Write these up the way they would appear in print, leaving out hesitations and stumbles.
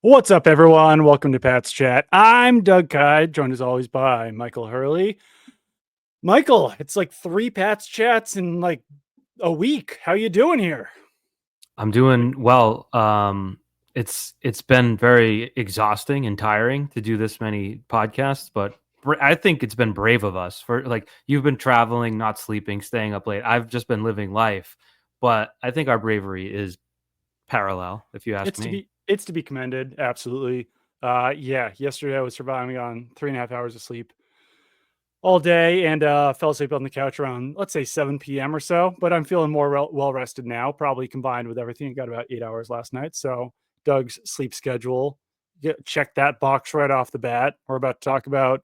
What's up, everyone? Welcome to Pat's Chat. I'm Doug Kyed, joined as always by Michael Hurley. Michael, it's like 3 Pat's Chats in like a week. How you doing here? I'm doing well. It's been very exhausting and tiring to do this many podcasts, but I think it's been brave of us for like you've been traveling, not sleeping, staying up late. I've just been living life, but I think our bravery is parallel, if you ask It's to me. be it's to be commended, absolutely. Yeah, yesterday I was surviving on 3.5 hours of sleep all day and fell asleep on the couch around, let's say, 7 p.m. or so. But I'm feeling more well rested now, probably combined with everything. I got about 8 hours last night. So Doug's sleep schedule, check that box right off the bat. We're about to talk about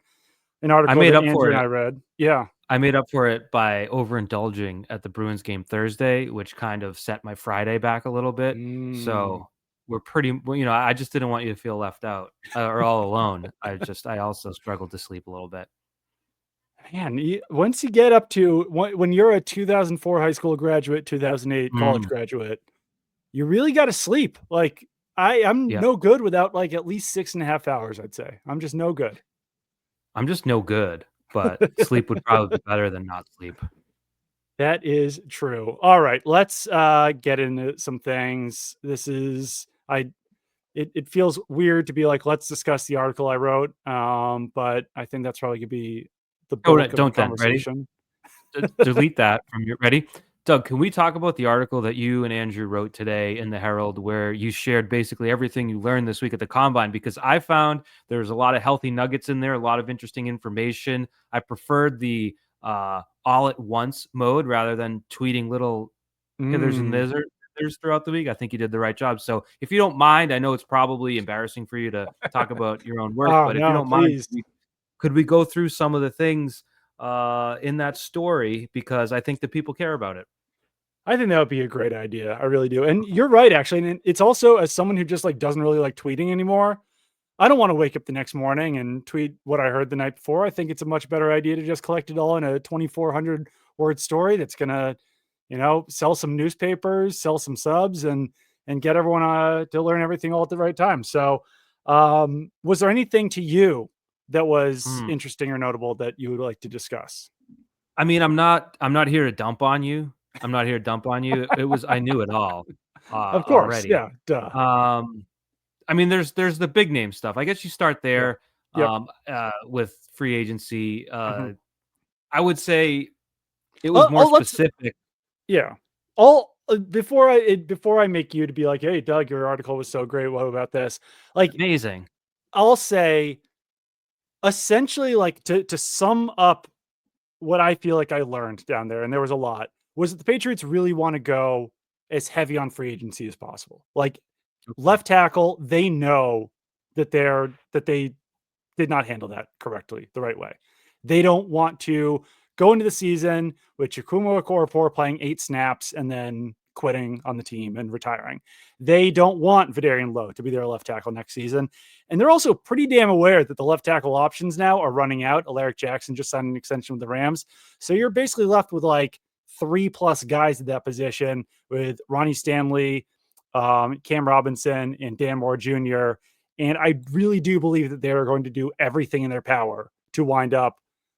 an I article made that up Andrew for and it. I read. Yeah. I made up for it by overindulging at the Bruins game Thursday, which kind of set my Friday back a little bit. Mm, So we're pretty, well, I just didn't want you to feel left out or all alone. I also struggled to sleep a little bit. man, once you get up to when you're a 2004 high school graduate, 2008 college Mm, graduate, you really got to sleep. Like I'm yeah. no good without like at least 6.5 hours. I'd say I'm just no good. I'm just no good, but sleep would probably be better than not sleep. That is true. All right, let's get into some things. This is I it feels weird to be like, let's discuss the article I wrote. But I think that's probably gonna be the bulk of the Don't then. Ready? conversation. Delete that from your ready. Doug, can we talk about the article that you and Andrew wrote today in the Herald where you shared basically everything you learned this week at the combine? Because I found there's a lot of healthy nuggets in there, a lot of interesting information. I preferred the all at once mode rather than tweeting little hithers and Mm. thithers throughout the week. I think you did the right job. So if you don't mind, I know it's probably embarrassing for you to talk about your own work, Oh but if you no, don't mind, please. could we go through some of the things in that story because I think that people care about it. I think that would be a great idea. I really do. And you're right, actually. And it's also as someone who just like doesn't really like tweeting anymore. I don't want to wake up the next morning and tweet what I heard the night before. I think it's a much better idea to just collect it all in a 2,400 word story that's gonna, sell some newspapers, sell some subs, and get everyone to learn everything all at the right time. So, was there anything to you that was Mm. interesting or notable that you would like to discuss? I mean, I'm not here to dump on you. I'm not here to dump on you. It was I knew it all Of course, already. yeah, duh. Um, I mean, there's the big name stuff. I guess you start Yeah, there yep. with free agency. Mhm. I would say it was more Oh, let's specific. yeah. All before I make you to be like, "Hey, Doug, your article was so great. What about this?" Like, Amazing. I'll say essentially, like to sum up what I feel like I learned down there, and there was a lot, was that the Patriots really want to go as heavy on free agency as possible. Like Okay. left tackle, they know that they did not handle that correctly, the right way. They don't want to go into the season with Chukwuma Okorafor playing 8 snaps and then quitting on the team and retiring. They don't want Vidarian Lowe to be their left tackle next season. And they're also pretty damn aware that the left tackle options now are running out. Alaric Jackson just signed an extension with the Rams. So you're basically left with like 3+ guys at that position with Ronnie Stanley, Cam Robinson, and Dan Moore Jr. And I really do believe that they are going to do everything in their power to wind up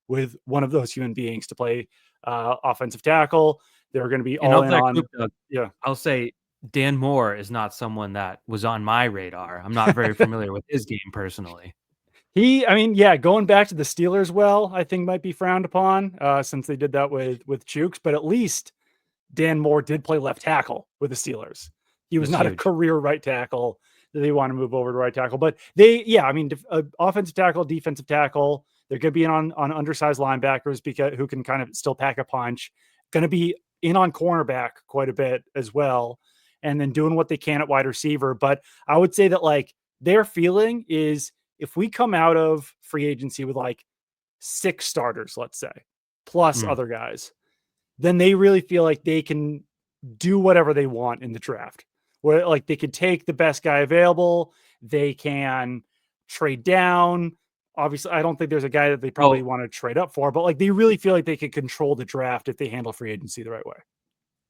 with one of those human beings to play offensive tackle. They're going to be And all of in that group, on, Doug, yeah. I'll say Dan Moore is not someone that was on my radar. I'm not very familiar with his game personally. I mean, yeah, going back to the Steelers, well, I think might be frowned upon since they did that with Chooks, but at least Dan Moore did play left tackle with the Steelers. He was That's not a huge. career right tackle that they want to move over to right tackle. But they, yeah, I mean, offensive tackle, defensive tackle, they're going to be in on undersized linebackers because who can kind of still pack a punch. Going to be in on cornerback quite a bit as well, and then doing what they can at wide receiver. But I would say that like their feeling is if we come out of free agency with like 6 starters, let's say, plus Mm. other guys, then they really feel like they can do whatever they want in the draft. Where like they could take the best guy available, they can trade down. Obviously, I don't think there's a guy that they probably Well, want to trade up for, but like they really feel like they can control the draft if they handle free agency the right way.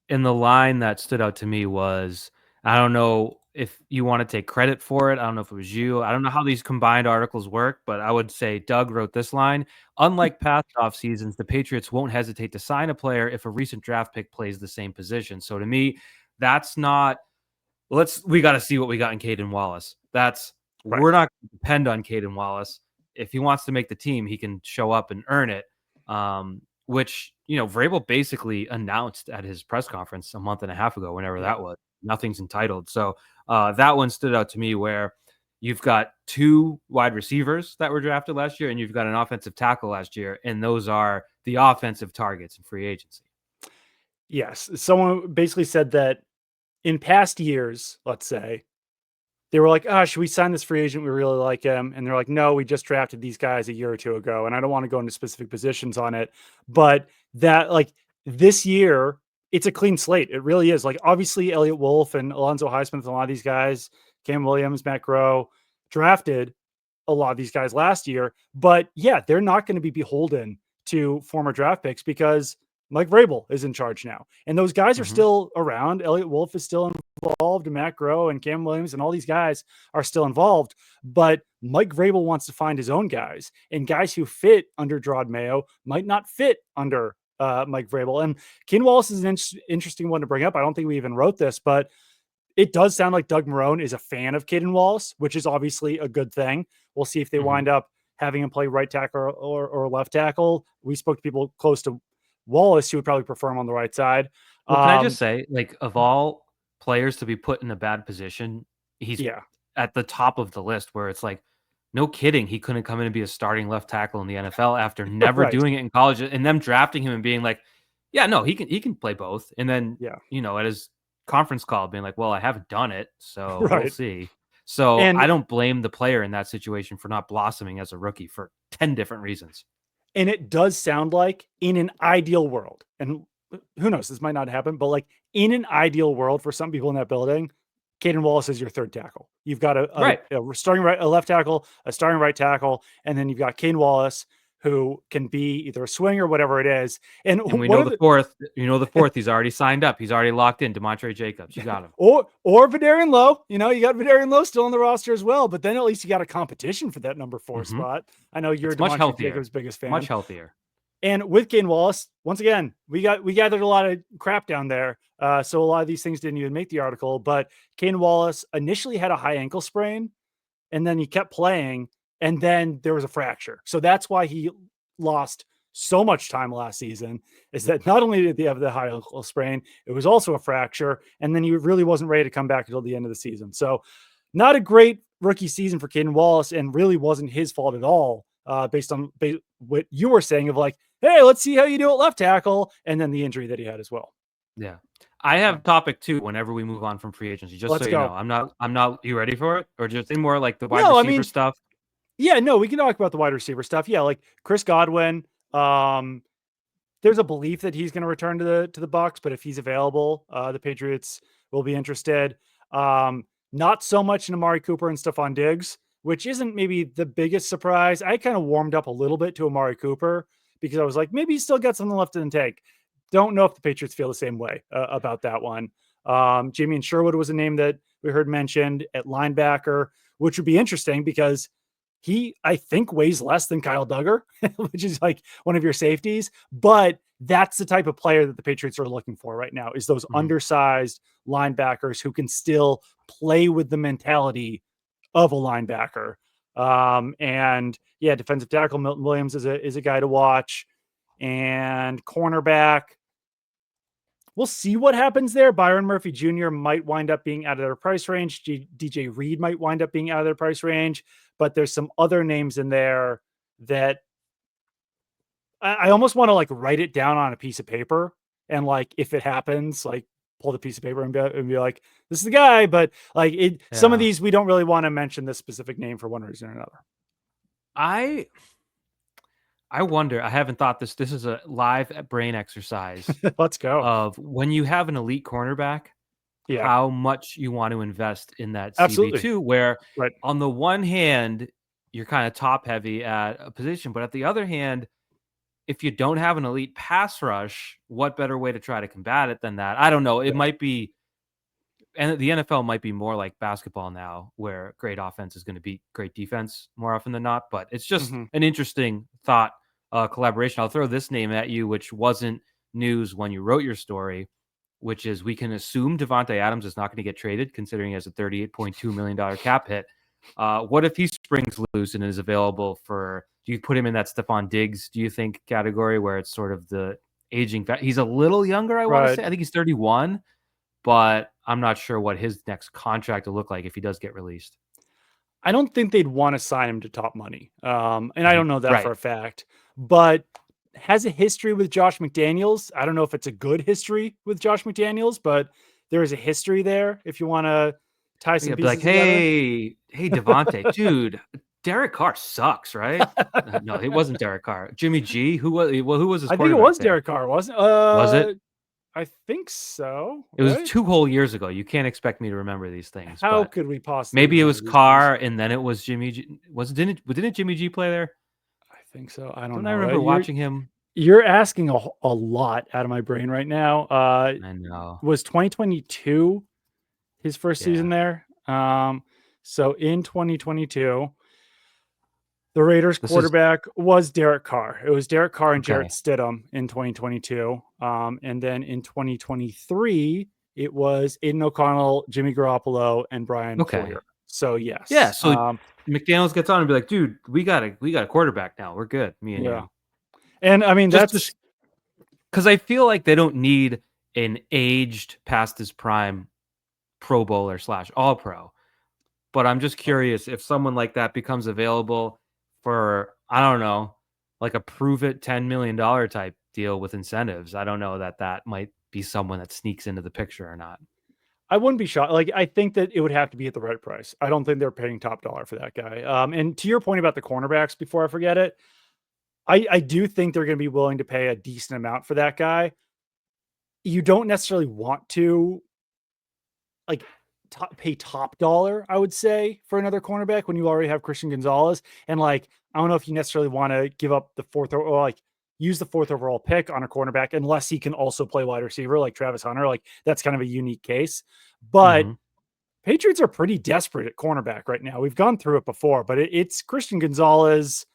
and the line that stood out to me was, I don't know if you want to take credit for it. I don't know if it was you. I don't know how these combined articles work, but I would say Doug wrote this line. Unlike past off seasons, the Patriots won't hesitate to sign a player if a recent draft pick plays the same position. So to me, that's not we got to see what we got in Caden Wallace. We're not going to depend on Caden Wallace. If he wants to make the team, he can show up and earn it. Which, Vrabel basically announced at his press conference a month and a half ago, whenever that was. Nothing's entitled. So that one stood out to me, where you've got 2 wide receivers that were drafted last year, and you've got an offensive tackle last year, and those are the offensive targets in free agency. Yes. Someone basically said that in past years, let's say, they were like, should we sign this free agent? We really like him. And they're like, no, we just drafted these guys a year or 2 ago. And I don't want to go into specific positions on it. But that, like, this year, it's a clean slate. It really is. Like, obviously, Elliott Wolf and Alonzo Highsmith and a lot of these guys, Cam Williams, Matt Groh, drafted a lot of these guys last year. But yeah, they're not going to be beholden to former draft picks because Mike Vrabel is in charge now. And those guys are still around. Elliott Wolf is still involved, and Matt Groh and Cam Williams and all these guys are still involved. But Mike Vrabel wants to find his own guys, and guys who fit under Gerard Mayo might not fit under Mike Vrabel. And Ken Wallace is an interesting one to bring up. I don't think we even wrote this, but it does sound like Doug Marrone is a fan of Caden Wallace, which is obviously a good thing. We'll see if they wind up having him play right tackle or left tackle. We spoke to people close to Wallace who would probably prefer him on the right side. Well, can I just say, like, of all players to be put in a bad position, he's at the top of the list, where it's like, no kidding, he couldn't come in and be a starting left tackle in the NFL after never doing it in college, and them drafting him and being like, yeah, no, he can play both. And then, at his conference call being like, well, I haven't done it, so we'll see. So I don't blame the player in that situation for not blossoming as a rookie for 10 different reasons. And it does sound like, in an ideal world, and who knows, this might not happen, but like in an ideal world for some people in that building, Caden Wallace is your third tackle. You've got a starting a left tackle, a starting right tackle, and then you've got Caden Wallace, who can be either a swing or whatever it is. And we know the fourth. The fourth. He's already signed up. He's already locked in. Demontre Jacobs. You got him. Or Vidarian Lowe. You got Vidarian Lowe still on the roster as well. But then at least you got a competition for that number 4 spot. I know you're Demontre Jacobs' biggest fan. Much healthier. And with Caden Wallace, once again, we gathered a lot of crap down there. So a lot of these things didn't even make the article. But Caden Wallace initially had a high ankle sprain, and then he kept playing, and then there was a fracture. So that's why he lost so much time last season, is that not only did he have the high ankle sprain, it was also a fracture, and then he really wasn't ready to come back until the end of the season. So not a great rookie season for Caden Wallace, and really wasn't his fault at all, based on what you were saying of like, hey, let's see how you do at left tackle, and then the injury that he had as well. Yeah. I have topic 2 whenever we move on from free agency, just so you know. I'm not, you ready for it? Or just more like the wide receiver stuff? Yeah, no, we can talk about the wide receiver stuff. Yeah, like Chris Godwin. There's a belief that he's going to return to the Bucs, but if he's available, the Patriots will be interested. Not so much in Amari Cooper and Stephon Diggs, which isn't maybe the biggest surprise. I kind of warmed up a little bit to Amari Cooper because I was like, maybe he's still got something left in the tank. Don't know if the Patriots feel the same way about that one. Jamie and Sherwood was a name that we heard mentioned at linebacker, which would be interesting because he, I think, weighs less than Kyle Duggar, which is like one of your safeties. But that's the type of player that the Patriots are looking for right now, is those undersized linebackers who can still play with the mentality of a linebacker. And yeah, defensive tackle Milton Williams is a guy to watch. And cornerback, we'll see what happens there. Byron Murphy Jr. might wind up being out of their price range. DJ Reed might wind up being out of their price range. But there's some other names in there that I almost want to like write it down on a piece of paper. And like, if it happens, like pull the piece of paper and be like, this is the guy. But like some of these, we don't really want to mention this specific name for one reason or another. I wonder, I haven't thought this is a live brain exercise. Let's go. Of when you have an elite cornerback, how much you want to invest in that CB2, where on the one hand, you're kind of top heavy at a position, but at the other hand, if you don't have an elite pass rush, what better way to try to combat it than that? I don't know. It might be and the NFL might be more like basketball now, where great offense is going to beat great defense more often than not. But it's just an interesting thought collaboration. I'll throw this name at you, which wasn't news when you wrote your story, which is we can assume Devontae Adams is not going to get traded, considering he has a $38.2 million cap hit. What if he springs loose and is available for? Do you put him in that Stephon Diggs, do you think, category where it's sort of the aging? He's a little younger, I want to say. I think he's 31. But I'm not sure what his next contract will look like if he does get released. I don't think they'd want to sign him to top money. And I don't know that for a fact, but has a history with Josh McDaniels. I don't know if it's a good history with Josh McDaniels, but there is a history there if you want to tie some pieces together. Hey, Devontae, dude, Derek Carr sucks, right? No, it wasn't Derek Carr. Jimmy G, who was his quarterback? I think it was Derek Carr, wasn't it? Was it? I think so. It was 2 whole years ago. You can't expect me to remember these things. How could we possibly? Maybe it was Carr, and then it was Jimmy G. Didn't Jimmy G play there? I think so. I don't know. I remember watching him. You're asking a lot out of my brain right now. I know. Was 2022 his first season there? So in 2022. The Raiders quarterback was Derek Carr. It was Derek Carr and Jarrett Stidham in 2022. And then in 2023, it was Aiden O'Connell, Jimmy Garoppolo, and Brian Hoyer. So yes. Yeah. So McDaniels gets on and be like, dude, we got a quarterback now. We're good. Me and you. And I mean, that's because I feel like they don't need an aged past his prime Pro Bowler / All Pro. But I'm just curious if someone like that becomes available for, I don't know, like a prove it $10 million type deal with incentives. I don't know that might be someone that sneaks into the picture or not. I wouldn't be shocked. Like, I think that it would have to be at the right price. I don't think they're paying top dollar for that guy. And to your point about the cornerbacks, before I forget it, I do think they're going to be willing to pay a decent amount for that guy. You don't necessarily want to pay top dollar, I would say, for another cornerback when you already have Christian Gonzalez. And I don't know if you necessarily want to give up the use the 4th overall pick on a cornerback unless he can also play wide receiver like Travis Hunter. That's kind of a unique case. But Patriots are pretty desperate at cornerback right now. We've gone through it before, but it's Christian Gonzalez,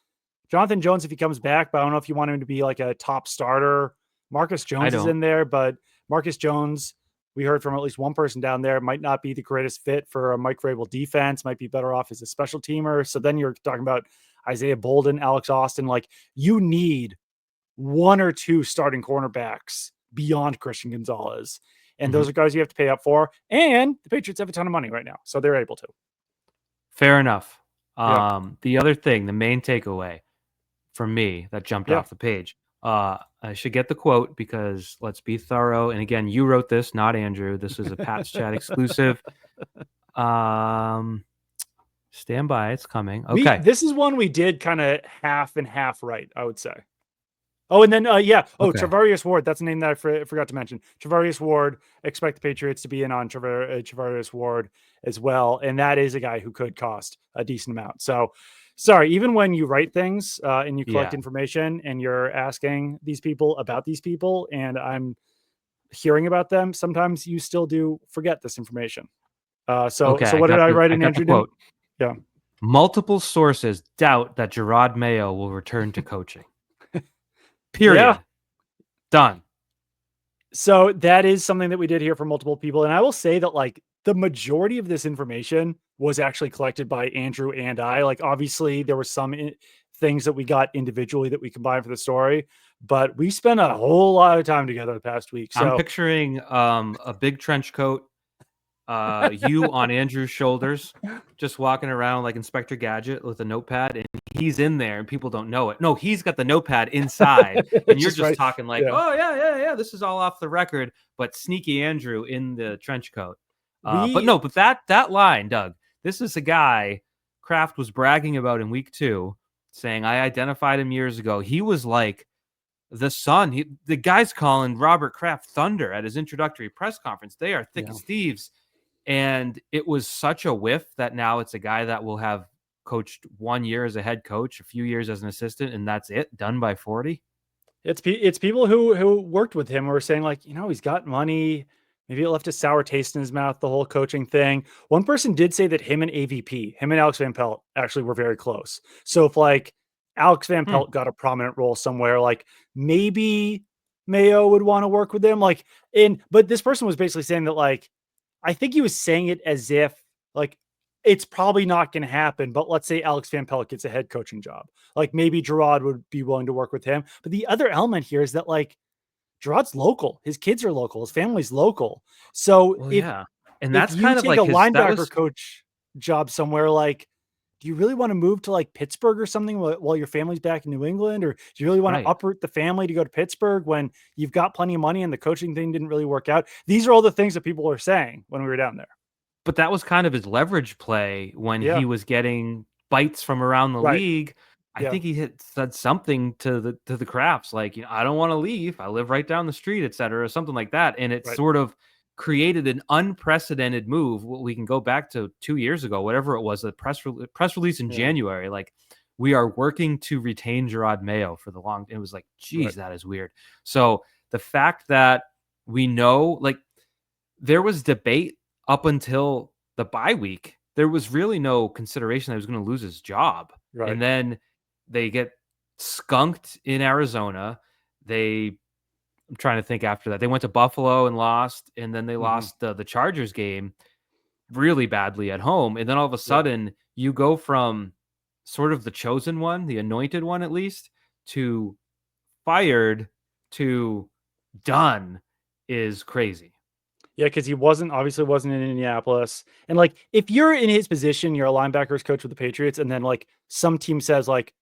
Jonathan Jones if he comes back, but I don't know if you want him to be like a top starter. Marcus Jones is in there, but Marcus Jones, we heard from at least one person down there, might not be the greatest fit for a Mike Vrabel defense, might be better off as a special teamer. So then you're talking about Isaiah Bolden, Alex Austin. You need 1 or 2 starting cornerbacks beyond Christian Gonzalez. And those are guys you have to pay up for. And the Patriots have a ton of money right now, so they're able to. Fair enough. The other thing, the main takeaway from me that jumped off the page, I should get the quote because let's be thorough. And again, you wrote this, not Andrew. This is a Pat's Chat exclusive. Stand by. It's coming. Okay. This is one we did kind of half and half right, I would say. Oh, and then, Travarius Ward. That's a name that I forgot to mention. Travarius Ward, expect the Patriots to be in on Travarius Ward as well. And that is a guy who could cost a decent amount. So, sorry, even when you write things and you collect information and you're asking these people about these people and I'm hearing about them, sometimes you still do forget this information. So what did I write in Andrew? Quote. Yeah. Multiple sources doubt that Gerard Mayo will return to coaching. Period. Yeah. Done. So that is something that we did hear from multiple people. And I will say that the majority of this information was actually collected by Andrew and I. Obviously there were some things that we got individually that we combined for the story, but we spent a whole lot of time together the past week. So I'm picturing a big trench coat, you on Andrew's shoulders, just walking around like Inspector Gadget with a notepad, and he's in there and people don't know it. No, he's got the notepad inside and you're just talking oh yeah, this is all off the record, but sneaky Andrew in the trench coat. But that line, Doug, this is a guy Kraft was bragging about in week 2, saying I identified him years ago. He was like the son. The guy's calling Robert Kraft Thunder at his introductory press conference. They are thick as thieves. And it was such a whiff that now it's a guy that will have coached 1 year as a head coach, a few years as an assistant, and that's it, done by 40. It's people who worked with him who are saying he's got money. maybe it left a sour taste in his mouth, the whole coaching thing. One person did say that him and AVP, him and Alex Van Pelt actually were very close. So if like Alex Van Hmm. Pelt got a prominent role somewhere, like maybe Mayo would want to work with him. Like but this person was basically saying that like, I think he was saying it as if like it's probably not going to happen, but let's say Alex Van Pelt gets a head coaching job. Like maybe Gerard would be willing to work with him. But the other element here is that like Gerard's local. His kids are local. His family's local. So Well, yeah. And if that's you kind of take a like that linebacker was, coach job somewhere, like, do you really want to move to like Pittsburgh or something while your family's back in New England? Or do you really want to right. uproot the family to go to Pittsburgh when you've got plenty of money and the coaching thing didn't really work out? These are all the things that people were saying when we were down there. But that was kind of his leverage play when Yeah. he was getting bites from around the Right. league. I Yeah. think he had said something to the Crafts, like, I don't want to leave. I live right down the street, et cetera, or something like that. And it Right. sort of created an unprecedented move. We can go back to 2 years ago, whatever it was, the press release in Yeah. January, like, we are working to retain Gerard Mayo for the long. It was like, Right. geez, that is weird. So the fact that we know, like, there was debate up until the bye week. There was really no consideration that he was going to lose his job. Right. And then they get skunked in Arizona. I'm trying to think after that. They went to Buffalo and lost, and then they Mm-hmm. lost the Chargers game really badly at home. And then all of a Yeah. sudden, you go from sort of the chosen one, the anointed one at least, to fired to done is crazy. Yeah, because he obviously wasn't in Indianapolis. And like if you're in his position, you're a linebackers coach with the Patriots, and then like some team says, like,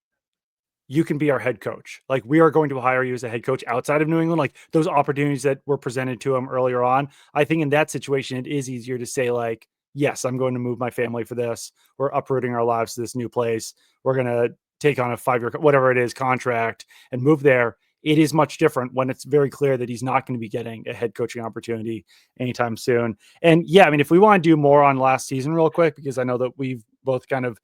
you can be our head coach. Like we are going to hire you as a head coach outside of New England. Like those opportunities that were presented to him earlier on. I think in that situation, it is easier to say like, yes, I'm going to move my family for this. We're uprooting our lives to this new place. We're going to take on a 5-year, whatever it is, contract and move there. It is much different when it's very clear that he's not going to be getting a head coaching opportunity anytime soon. And yeah, I mean, if we want to do more on last season real quick, because I know that we've both kind of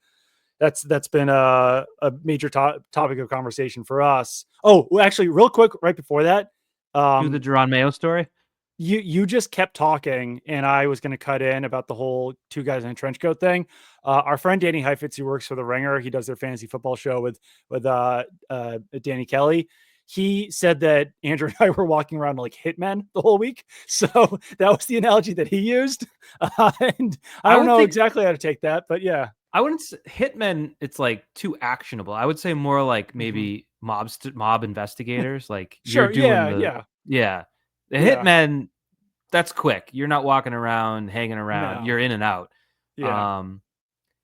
that's been a major topic of conversation for us. Oh, well, actually, real quick, right before that, Do the um, Jerron Mayo story. you just kept talking, and I was going to cut in about the whole two guys in a trench coat thing. Our friend Danny Heifetz, who works for the Ringer, he does their fantasy football show with Danny Kelly. He said that Andrew and I were walking around like hitmen the whole week. So that was the analogy that he used. And I I don't would know think exactly how to take that, but yeah. I wouldn't hitmen. It's like too actionable. I would say more like Mhm. maybe mob investigators. Like you're Sure. doing Yeah. the Yeah. yeah. The Yeah. hitmen. That's quick. You're not walking around, hanging around. You're No. in and out. Yeah. Um,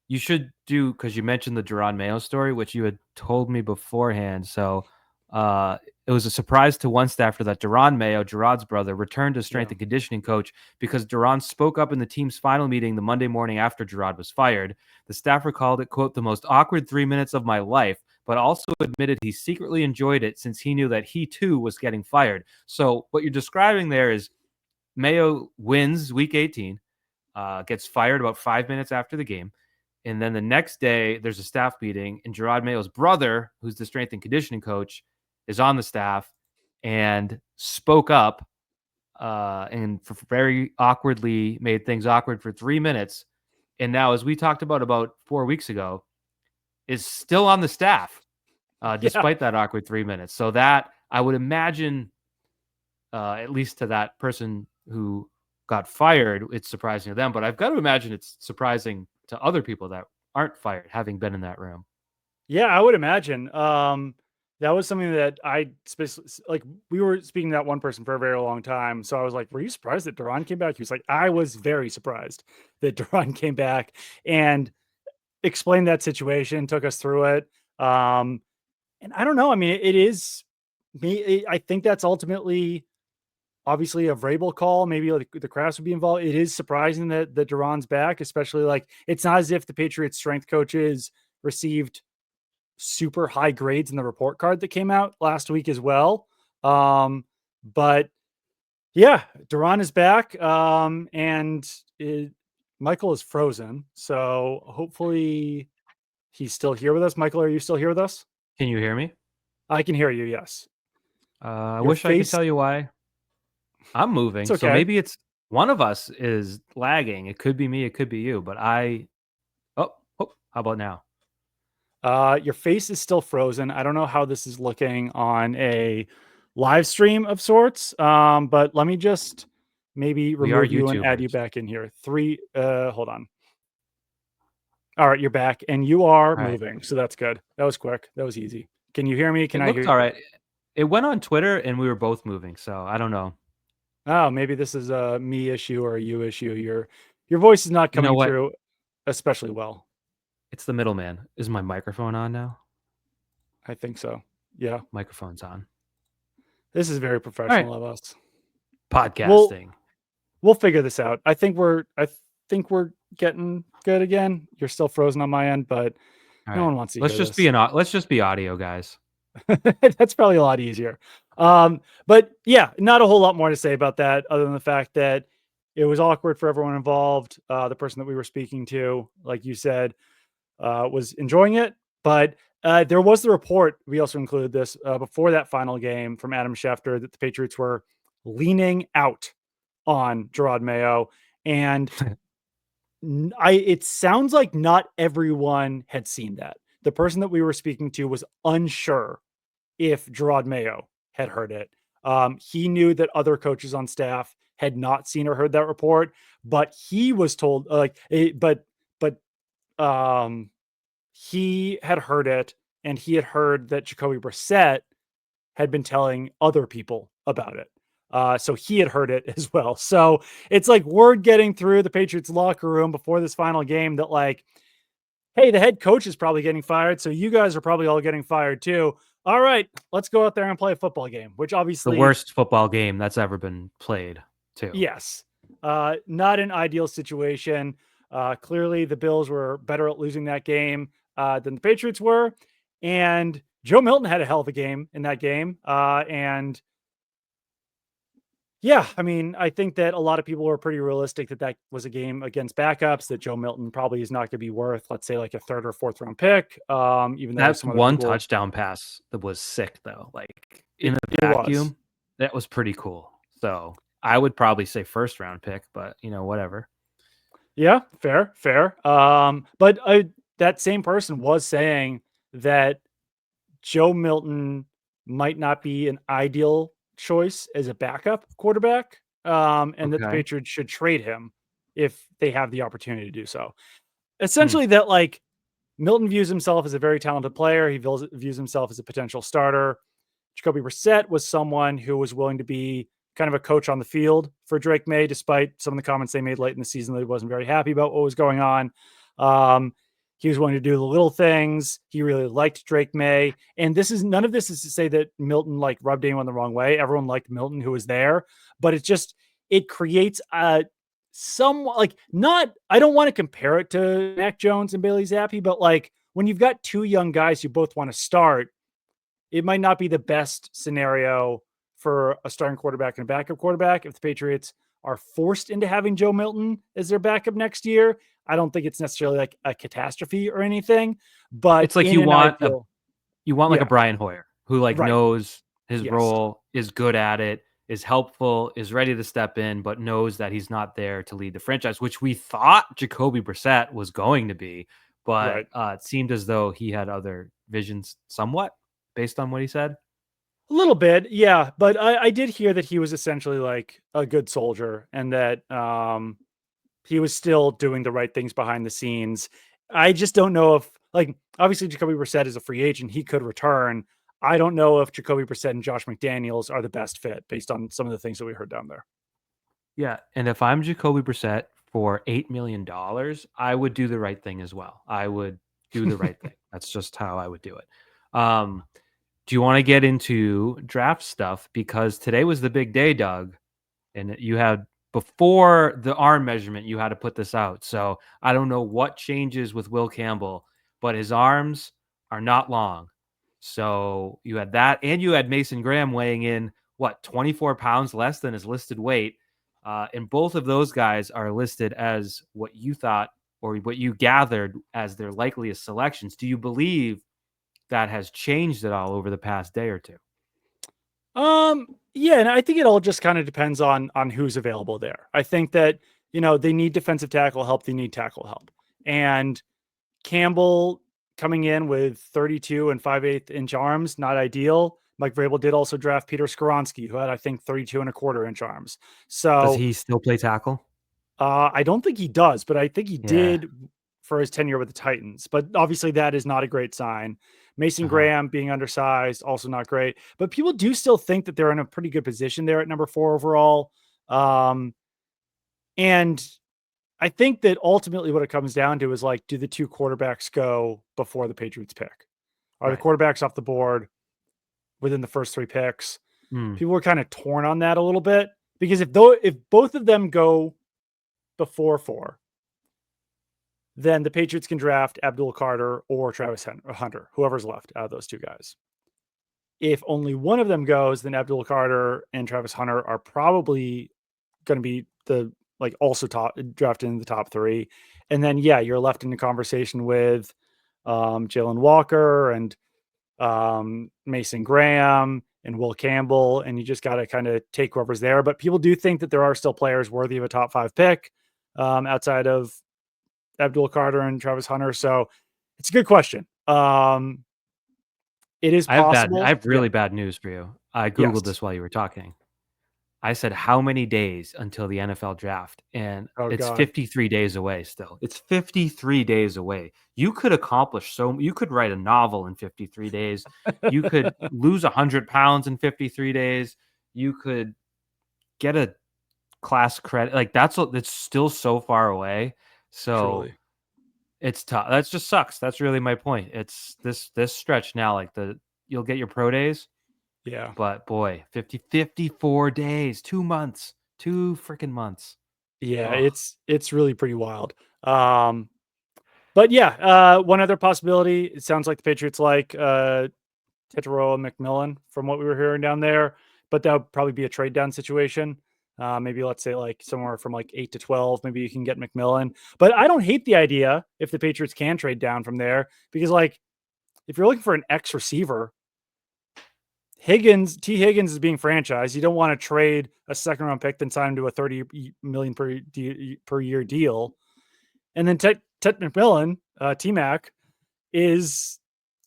you should do because you mentioned the Jerron Mayo story, which you had told me beforehand. So uh, it was a surprise to one staffer that Jerron Mayo, Gerard's brother, returned as strength Yeah. and conditioning coach because Jerron spoke up in the team's final meeting the Monday morning after Gerard was fired. The staffer called it, quote, the most awkward 3 minutes of my life, but also admitted he secretly enjoyed it since he knew that he too was getting fired. So what you're describing there is Mayo wins week 18, gets fired about 5 minutes after the game. And then the next day, there's a staff meeting, and Gerard Mayo's brother, who's the strength and conditioning coach, is on the staff and spoke up and very awkwardly made things awkward for 3 minutes. And now, as we talked about 4 weeks ago, is still on the staff Yeah. despite that awkward 3 minutes. So that I would imagine, at least to that person who got fired, it's surprising to them. But I've got to imagine it's surprising to other people that aren't fired, having been in that room. Yeah. I would imagine. That was something that like we were speaking to that one person for a very long time. So I was like, were you surprised that Duran came back? He was like, I was very surprised that Duran came back and explained that situation, took us through it. And I don't know. I mean, it is me. I think that's ultimately obviously a Vrabel call. Maybe like the Crafts would be involved. It is surprising that Duran's back, especially like it's not as if the Patriots strength coaches received super high grades in the report card that came out last week as well. But yeah, Duran is back. Michael is frozen. So hopefully he's still here with us. Michael, are you still here with us? Can you hear me? I can hear you. Yes. I Your wish I could face. tell you why I'm It's moving. So okay. maybe it's one of us is lagging. It could be me, it could be you, but how about now? Your face is still frozen. I don't know how this is looking on a live stream of sorts. But let me just maybe We are remove you and add you YouTubers. back in here. Hold on. All right, you're back and you are All right. moving. So that's good. That was quick. That was easy. Can you hear me? Can It I looked hear? all right. It went on Twitter and we were both moving, so I don't know. Oh, maybe this is a me issue or a you issue. Your voice is not You know coming what? through especially well. It's the middleman. Is my microphone on now? I think so. Yeah. Microphone's on. This is very All right. professional of us. We'll Podcasting. we'll figure this out. I think we're getting good again. You're still frozen on my end, but All no right. one wants to hear this. Let's just be audio, guys. That's probably a lot easier. But yeah, not a whole lot more to say about that other than the fact that it was awkward for everyone involved. The person that we were speaking to, like you said, was enjoying it. But there was the report, we also included this before that final game from Adam Schefter that the Patriots were leaning out on Gerard Mayo. And it sounds like not everyone had seen that. The person that we were speaking to was unsure if Gerard Mayo had heard it. He knew that other coaches on staff had not seen or heard that report, but he was told but he had heard it, and he had heard that Jacoby Brissett had been telling other people about it. So he had heard it as well. So it's like word getting through the Patriots locker room before this final game that like, hey, the head coach is probably getting fired. So you guys are probably all getting fired too. All right, let's go out there and play a football game, which The obviously, worst football game that's ever been played, too. yes, not an ideal situation. Clearly, the Bills were better at losing that game than the Patriots were. And Joe Milton had a hell of a game in that game. And yeah, I mean, I think that a lot of people were pretty realistic that that was a game against backups, that Joe Milton probably is not going to be worth, let's say, like a third or fourth round pick. Even though That's some other one people, touchdown pass that was sick, though. Like, it, in a it was. vacuum, that was pretty cool. So, I would probably say first round pick, but, whatever. Yeah, fair, fair. But that same person was saying that Joe Milton might not be an ideal choice as a backup quarterback, and that the Okay. Patriots should trade him if they have the opportunity to do so. Hmm. Essentially, that like Milton views himself as a very talented player. He views himself as a potential starter. Jacoby Brissett was someone who was willing to be kind of a coach on the field for Drake Maye, despite some of the comments they made late in the season that he wasn't very happy about what was going on. Um, he was willing to do the little things. He really liked Drake Maye. And none of this is to say that Milton like rubbed anyone the wrong way. Everyone liked Milton who was there, but it creates a somewhat like not, I don't want to compare it to Mac Jones and Bailey Zappi, but like when you've got two young guys who both want to start, it might not be the best scenario for a starting quarterback and a backup quarterback. If the Patriots are forced into having Joe Milton as their backup next year, I don't think it's necessarily like a catastrophe or anything, but It's like in an ideal, you want like a yeah, Brian Hoyer who like right. knows his Yes, role, is good at it, is helpful, is ready to step in, but knows that he's not there to lead the franchise, which we thought Jacoby Brissett was going to be, but right. it seemed as though he had other visions somewhat based on what he said. A little bit, yeah. But I did hear that he was essentially like a good soldier and that he was still doing the right things behind the scenes. I just don't know if, like, obviously Jacoby Brissett is a free agent; he could return. I don't know if Jacoby Brissett and Josh McDaniels are the best fit based on some of the things that we heard down there. Yeah, and if I'm Jacoby Brissett for $8 million, I would do the right thing as well. I would do the right thing. That's just how I would do it. Um, do you want to get into draft stuff? Because today was the big day, Doug, and you had before the arm measurement, you had to put this out. So I don't know what changes with Will Campbell, but his arms are not long. So you had that, and you had Mason Graham weighing in 24 pounds less than his listed weight. And both of those guys are listed as what you thought or what you gathered as their likeliest selections. Do you believe that has changed at all over the past day or two? Yeah, and I think it all just kind of depends on who's available there. I think that, they need defensive tackle help, they need tackle help. And Campbell coming in with 32 and 5/8 inch arms, not ideal. Mike Vrabel did also draft Peter Skoronski, who had, I think, 32 and a quarter inch arms. Does So he still play tackle? I don't think he does, but I think he Yeah. did for his tenure with the Titans. But obviously, that is not a great sign. Mason Uh-huh. Graham being undersized, also not great. But people do still think that they're in a pretty good position there at number 4 overall. And I think that ultimately what it comes down to is like, do the 2 quarterbacks go before the Patriots pick? Are the Right. quarterbacks off the board within the first 3 picks? Mm. People were kind of torn on that a little bit because if both of them go before 4, then the Patriots can draft Abdul Carter or Travis Hunter, whoever's left out of those 2 guys. If only one of them goes, then Abdul Carter and Travis Hunter are probably going to be also top drafted in the top 3. And then, yeah, you're left in the conversation with Jalen Walker and Mason Graham and Will Campbell, and you just got to kind of take whoever's there. But people do think that there are still players worthy of a top 5 pick outside of Abdul Carter and Travis Hunter. So it's a good question. It is I possible. have Yeah. really bad news for you. I Googled Yes. this while you were talking. I said, how many days until the NFL draft? And Oh it's God. 53 days away still. It's 53 days away. You could accomplish you could write a novel in 53 days. You could lose 100 pounds in 53 days. You could get a class credit. Like it's still so far away. So Truly. it's tough. That just sucks. That's really my point. It's this stretch now, like you'll get your pro days. Yeah. But boy, 54 days, 2 months, 2 freaking months. Yeah. Oh, It's really pretty wild. But yeah, one other possibility. It sounds like the Patriots like Tetero and McMillan from what we were hearing down there, but that would probably be a trade down situation. Maybe let's say like somewhere from like 8 to 12, maybe you can get McMillan. But I don't hate the idea if the Patriots can trade down from there because like if you're looking for an X receiver, T. Higgins is being franchised. You don't want to trade a second round pick then sign him to a 30 million per year deal. And then Ted McMillan, T Mac, is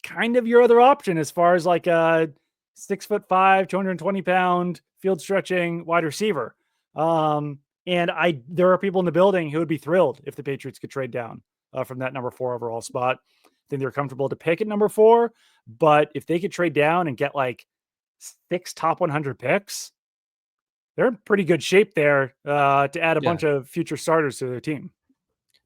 kind of your other option as far as like a 6'5", 220-pound field stretching wide receiver. And there are people in the building who would be thrilled if the Patriots could trade down from that number 4 overall spot. I think they're comfortable to pick at number 4, but if they could trade down and get like 6 top 100 picks, they're in pretty good shape there to add a yeah. bunch of future starters to their team.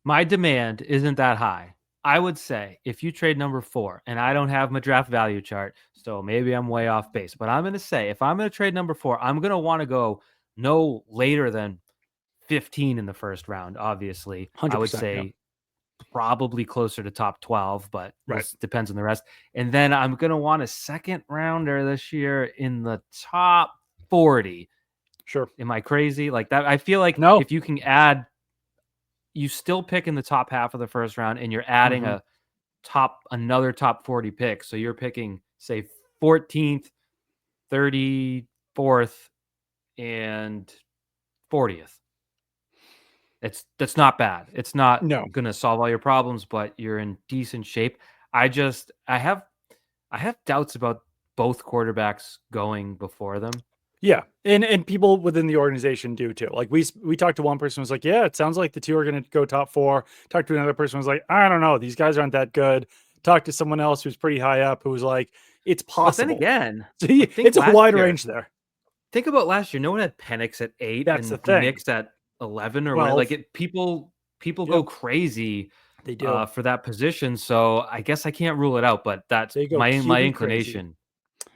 My demand isn't that high. I would say if you trade number 4, and I don't have my draft value chart, so maybe I'm way off base, but I'm going to say if I'm going to trade number 4, I'm going to want to go no later than 15 in the first round, obviously. I would 100%. Yeah. say probably closer to top 12, but Right. depends on the rest. And then I'm going to want a second rounder this year in the top 40. Sure. Am I crazy? Like that? I feel like No. if you can add, you still pick in the top half of the first round and you're adding another top 40 pick. So you're picking, say, 14th, 34th, and 40th. That's not bad. It's not No. gonna solve all your problems, but you're in decent shape. I have doubts about both quarterbacks going before them. Yeah, and people within the organization do too. Like we talked to one person who was like, "Yeah, it sounds like the 2 are going to go top 4." Talked to another person who was like, "I don't know, these guys aren't that good." Talked to someone else who's pretty high up who was like, "It's But then possible." again, So like it's a wide range there. think about last year. No one had Penix at 8 That's the and thing. Nix at 11 or what? 12. Like people Yeah, go crazy they do. for that position. So I guess I can't rule it out, but that's They go my QB crazy. inclination.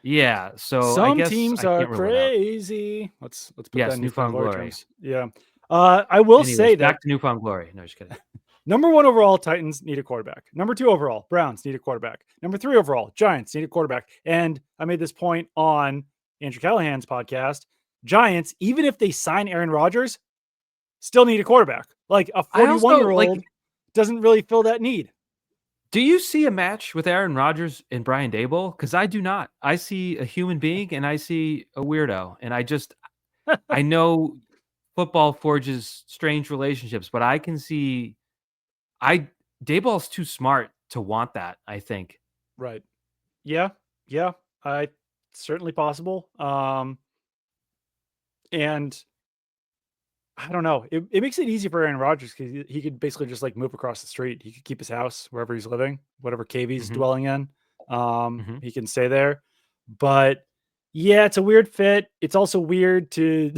Yeah, so I Some guess teams I are can't rule it out. crazy. Let's put that in Yes, Newfound newfound glory glory. terms. Yeah. I will Anyways, say that back to newfound glory. No, just kidding. number 1 overall, Titans need a quarterback. Number 2 overall, Browns need a quarterback. Number 3 overall, Giants need a quarterback. And I made this point on Andrew Callahan's podcast. Giants, even if they sign Aaron Rodgers, still need a quarterback. Like a I also like 41-year-old doesn't really fill that need. Do you see a match with Aaron Rodgers and Brian Daboll? Because I do not. I see a human being and I see a weirdo. And I know football forges strange relationships, but I can see Daboll's too smart to want that, I think. Right. Yeah. Yeah. I certainly possible. And I don't know. It makes it easy for Aaron Rodgers because he could basically just like move across the street. He could keep his house wherever he's living, whatever cave he's Mhm, dwelling in. mhm. He can stay there. But yeah, it's a weird fit. It's also weird to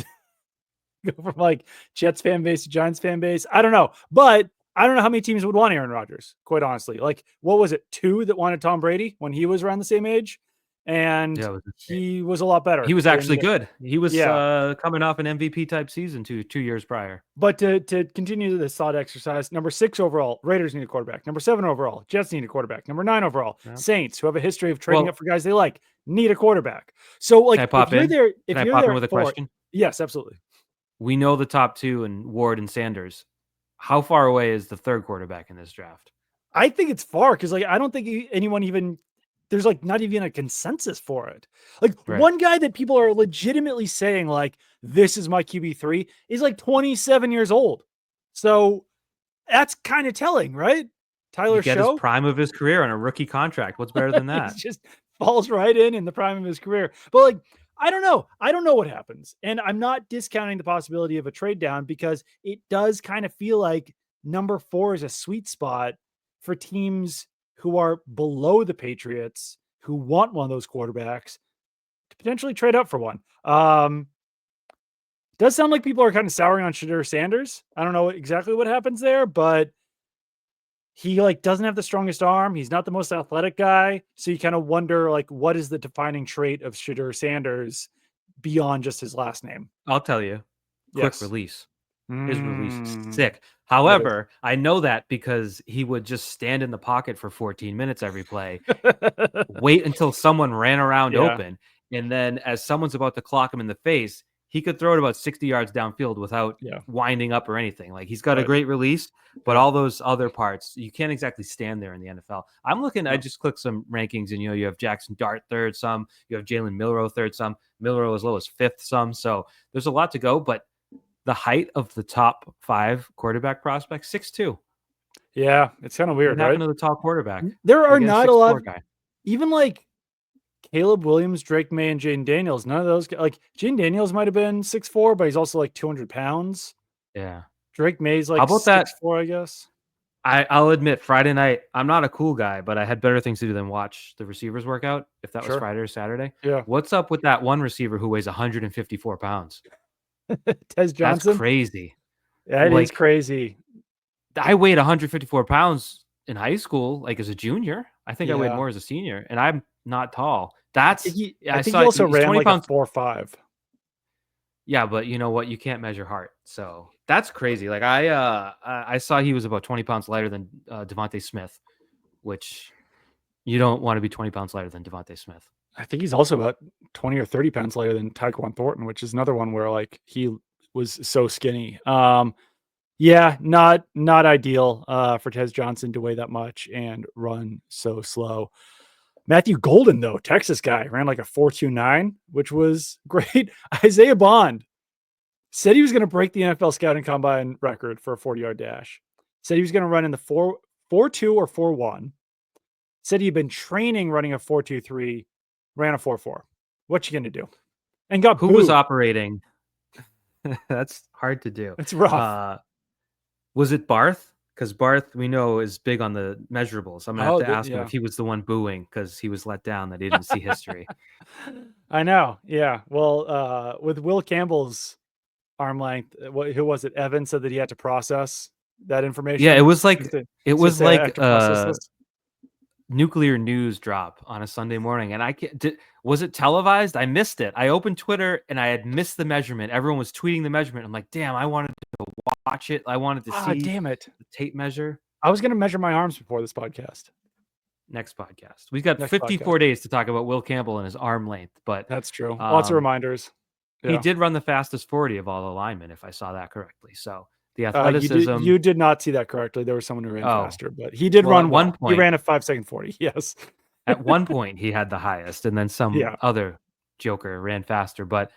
go from like Jets fan base to Giants fan base. I don't know. But I don't know how many teams would want Aaron Rodgers, quite honestly. Like, what was it? Two that wanted Tom Brady when he was around the same age. And Yeah, it was insane. he was a lot He better was in actually good. He was, yeah. coming off an MVP type season 2 years prior. But to continue this thought exercise, number 6 overall, Raiders need a quarterback. Number 7 overall, Jets need a quarterback. Number 9 overall, Yeah. Saints, who have a history of trading up Well, for guys they like, need a quarterback. So, can I like, if pop you're in? there, Can if I you're pop there in with at a 4, question? yes, absolutely. We know the top 2 in Ward and Sanders. How far away is the 3rd quarterback in this draft? I think it's far because, like, I don't think anyone even there's like not even a consensus for it. Like, Right. one guy that people are legitimately saying, like, this is my QB3 is like 27 years old. So that's kind of telling, right? You Tyler get his Show. prime of his career on a rookie contract. What's better than He's that? just falls right in the prime of his career. But like, I don't know. I don't know what happens. And I'm not discounting the possibility of a trade down because it does kind of feel like number 4 is a sweet spot for teams who are below the Patriots who want one of those quarterbacks to potentially trade up for one. Does sound like people are kind of souring on Shadur Sanders. I don't know exactly what happens there, but he, like, doesn't have the strongest arm. He's not the most athletic guy. So you kind of wonder, like, what is the defining trait of Shadur Sanders beyond just his last name? I'll tell you. Quick Yes. release. His release is Mm, sick. it is. However, I know that because he would just stand in the pocket for 14 minutes every play, wait until someone ran around Yeah, open, and then as someone's about to clock him in the face, he could throw it about 60 yards downfield without yeah, winding up or anything. Like, he's got a right. great release, but Yep. all those other parts, you can't exactly stand there in the NFL. I'm looking, I No. just clicked some rankings, and you have Jackson Dart third some, you have Jalen Milrow third some, Milrow as low as fifth some. So there's a lot to go, but the height of the top 5 quarterback prospects, 6'2". Yeah, it's kind of What weird, right? happened to the top quarterback? There They are get a not a lot 6'4" of guy. even like Caleb Williams, Drake May, and Jaden Daniels. None of those like Jaden Daniels might have been 6'4", but he's also like 200 pounds. Yeah. Drake May's How like about that? 6'4", I guess. I'll admit, Friday night, I'm not a cool guy, but I had better things to do than watch the receivers work out, if that was Sure. Friday or Saturday. Yeah. What's up with that one receiver who weighs 154 pounds? Tez That's Johnson. crazy. That is Like, crazy. I weighed 154 pounds in high school, like as a junior. I think I weighed Yeah. more as a senior, and I'm not tall. I I think he saw also he's ran 20 like a pounds. 4.5. Yeah, but you know what? You can't measure heart. So that's crazy. Like, I saw he was about 20 pounds lighter than Devontae Smith, which you don't want to be 20 pounds lighter than Devontae Smith. I think he's also about 20 or 30 pounds lighter than Tyquan Thornton, which is another one where like he was so skinny. Yeah, not ideal for Tez Johnson to weigh that much and run so slow. Matthew Golden, though, Texas guy, ran like a 4.29, which was great. Isaiah Bond said he was going to break the NFL scouting combine record for a 40-yard dash. Said he was going to run in the 4.2 or 4.1. Said he'd been training running a 4.23, ran a 4.4. What you going to do? And got Who was booed. operating? That's hard to do. It's rough. Was it Barth? Because Barth, we know, is big on the measurables. I'm gonna have to ask him if he was the one booing because he was let down that he didn't see history. I know. Yeah. Well, with Will Campbell's arm length, who was it? Evan said that he had to process that information. Yeah, it was Just like to, it just was to like have to process this. nuclear news drop on a Sunday morning, and was it televised? I missed it. I opened Twitter and I had missed the measurement. Everyone was tweeting the measurement. I'm like, damn, I wanted to watch it. I wanted to see Damn it. the tape measure. I was going to measure my arms before this podcast. Next podcast. We've got 54 days to talk about Will Campbell and his arm length, but that's true. Lots of reminders. Yeah. He did run the fastest 40 of all the linemen, if I saw that correctly. So the You did athleticism. you did not see that correctly. There was someone who ran Oh, faster, but he did well, run well. He ran a 5-second 40. Yes. at one point he had the highest, and then some Yeah. other joker ran faster. But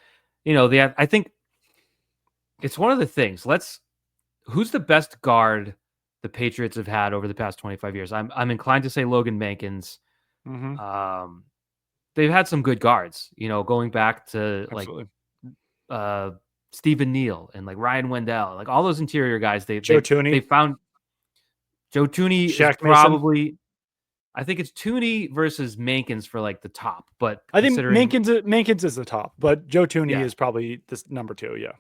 I think it's one of the things. Who's the best guard the Patriots have had over the past 25 years? I'm inclined to say Logan Mankins. Mhm. They've had some good guards, going back to Absolutely. uh, Stephen Neal and like Ryan Wendell, like all those interior guys. Joe They Tooney, found Joe Tooney is Shaq Mason. probably. I think it's Tooney versus Mankins for like the top, but I think considering Mankins is the top, but Joe Tooney yeah. is probably this number 2. Yeah.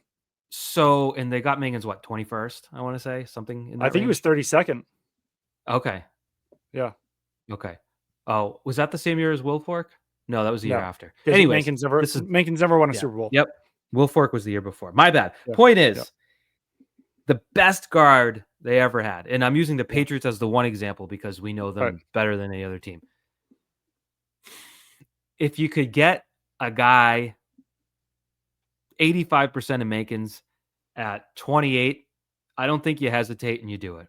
So and they got Mankins 21st. I want to say something in that I think he was range. 32nd. Okay. Yeah. Okay. Oh, was that the same year as Wilfork? No, that was the year No, after. because Anyways, Mankins never won a yeah. Super Bowl. Yep. Wilfork was the year before. My bad. Yeah. Point is, Yeah. the best guard they ever had, and I'm using the Patriots as the one example because we know them better than any other team. If you could get a guy 85% of Mankins at 28, I don't think you hesitate and you do it.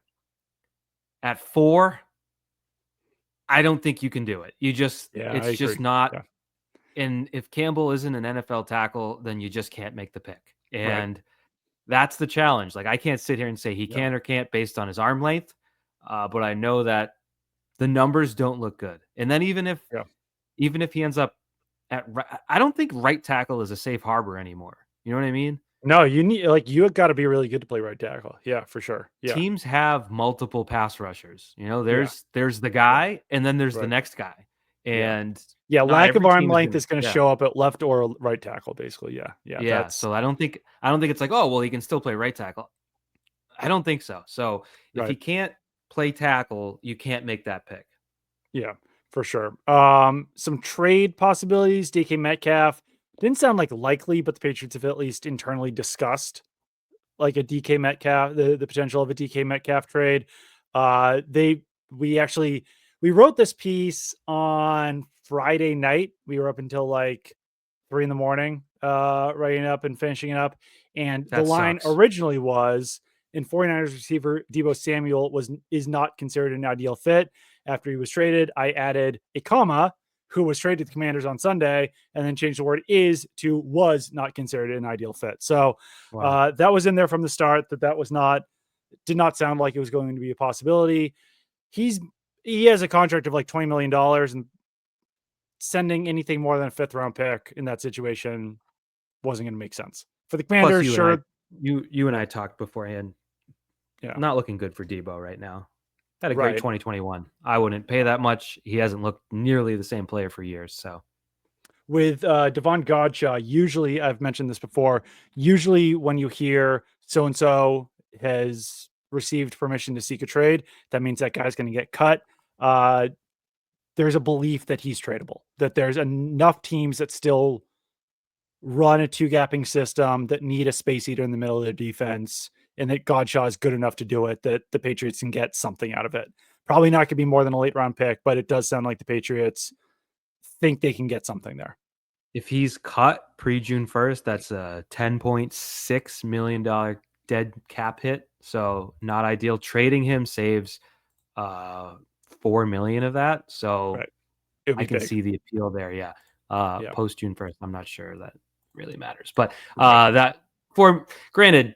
At 4, I don't think you can do it. It's just not. Yeah. And if Campbell isn't an NFL tackle, then you just can't make the pick. And that's the challenge. Like, I can't sit here and say he can or can't based on his arm length. But I know that the numbers don't look good. And then even if he ends up I don't think right tackle is a safe harbor anymore. You know what I mean? No, you got to be really good to play right tackle. Yeah, for sure. Yeah. Teams have multiple pass rushers. There's the guy and then there's the next guy. And lack of arm length is going to show up at left or right tackle, basically. Yeah. Yeah. So I don't think it's like, oh, well, he can still play right tackle. I don't think so. So if he can't play tackle, you can't make that pick. Yeah, for sure. Some trade possibilities. DK Metcalf didn't sound likely, but the Patriots have at least internally discussed like a DK Metcalf, the potential of a DK Metcalf trade. We wrote this piece on Friday night. We were up until like 3 in the morning, writing up and finishing it up. And the line originally was, in 49ers receiver Deebo Samuel is not considered an ideal fit. After he was traded, I added a comma, who was traded to the Commanders on Sunday, and then changed the word is to was not considered an ideal fit. So that was in there from the start. Did not sound like it was going to be a possibility. He has a contract of like $20 million, and sending anything more than a 5th round pick in that situation wasn't going to make sense for the Commanders. You and I talked beforehand. Yeah, not looking good for Deebo right now. Had a great 2021. I wouldn't pay that much. He hasn't looked nearly the same player for years. So with Devon Godshaw, usually, I've mentioned this before, usually when you hear so-and-so has received permission to seek a trade, that means that guy's going to get cut. There's a belief that he's tradable, that there's enough teams that still run a 2-gapping system that need a space eater in the middle of their defense, and that Godshaw is good enough to do it, that the Patriots can get something out of it. Probably not going to be more than a late round pick, but it does sound like the Patriots think they can get something there. If he's cut pre-June 1st, that's a $10.6 million dead cap hit. So not ideal. Trading him saves $4 million of that. So I can see the appeal there. Yeah. Post June 1st, I'm not sure that really matters. But granted,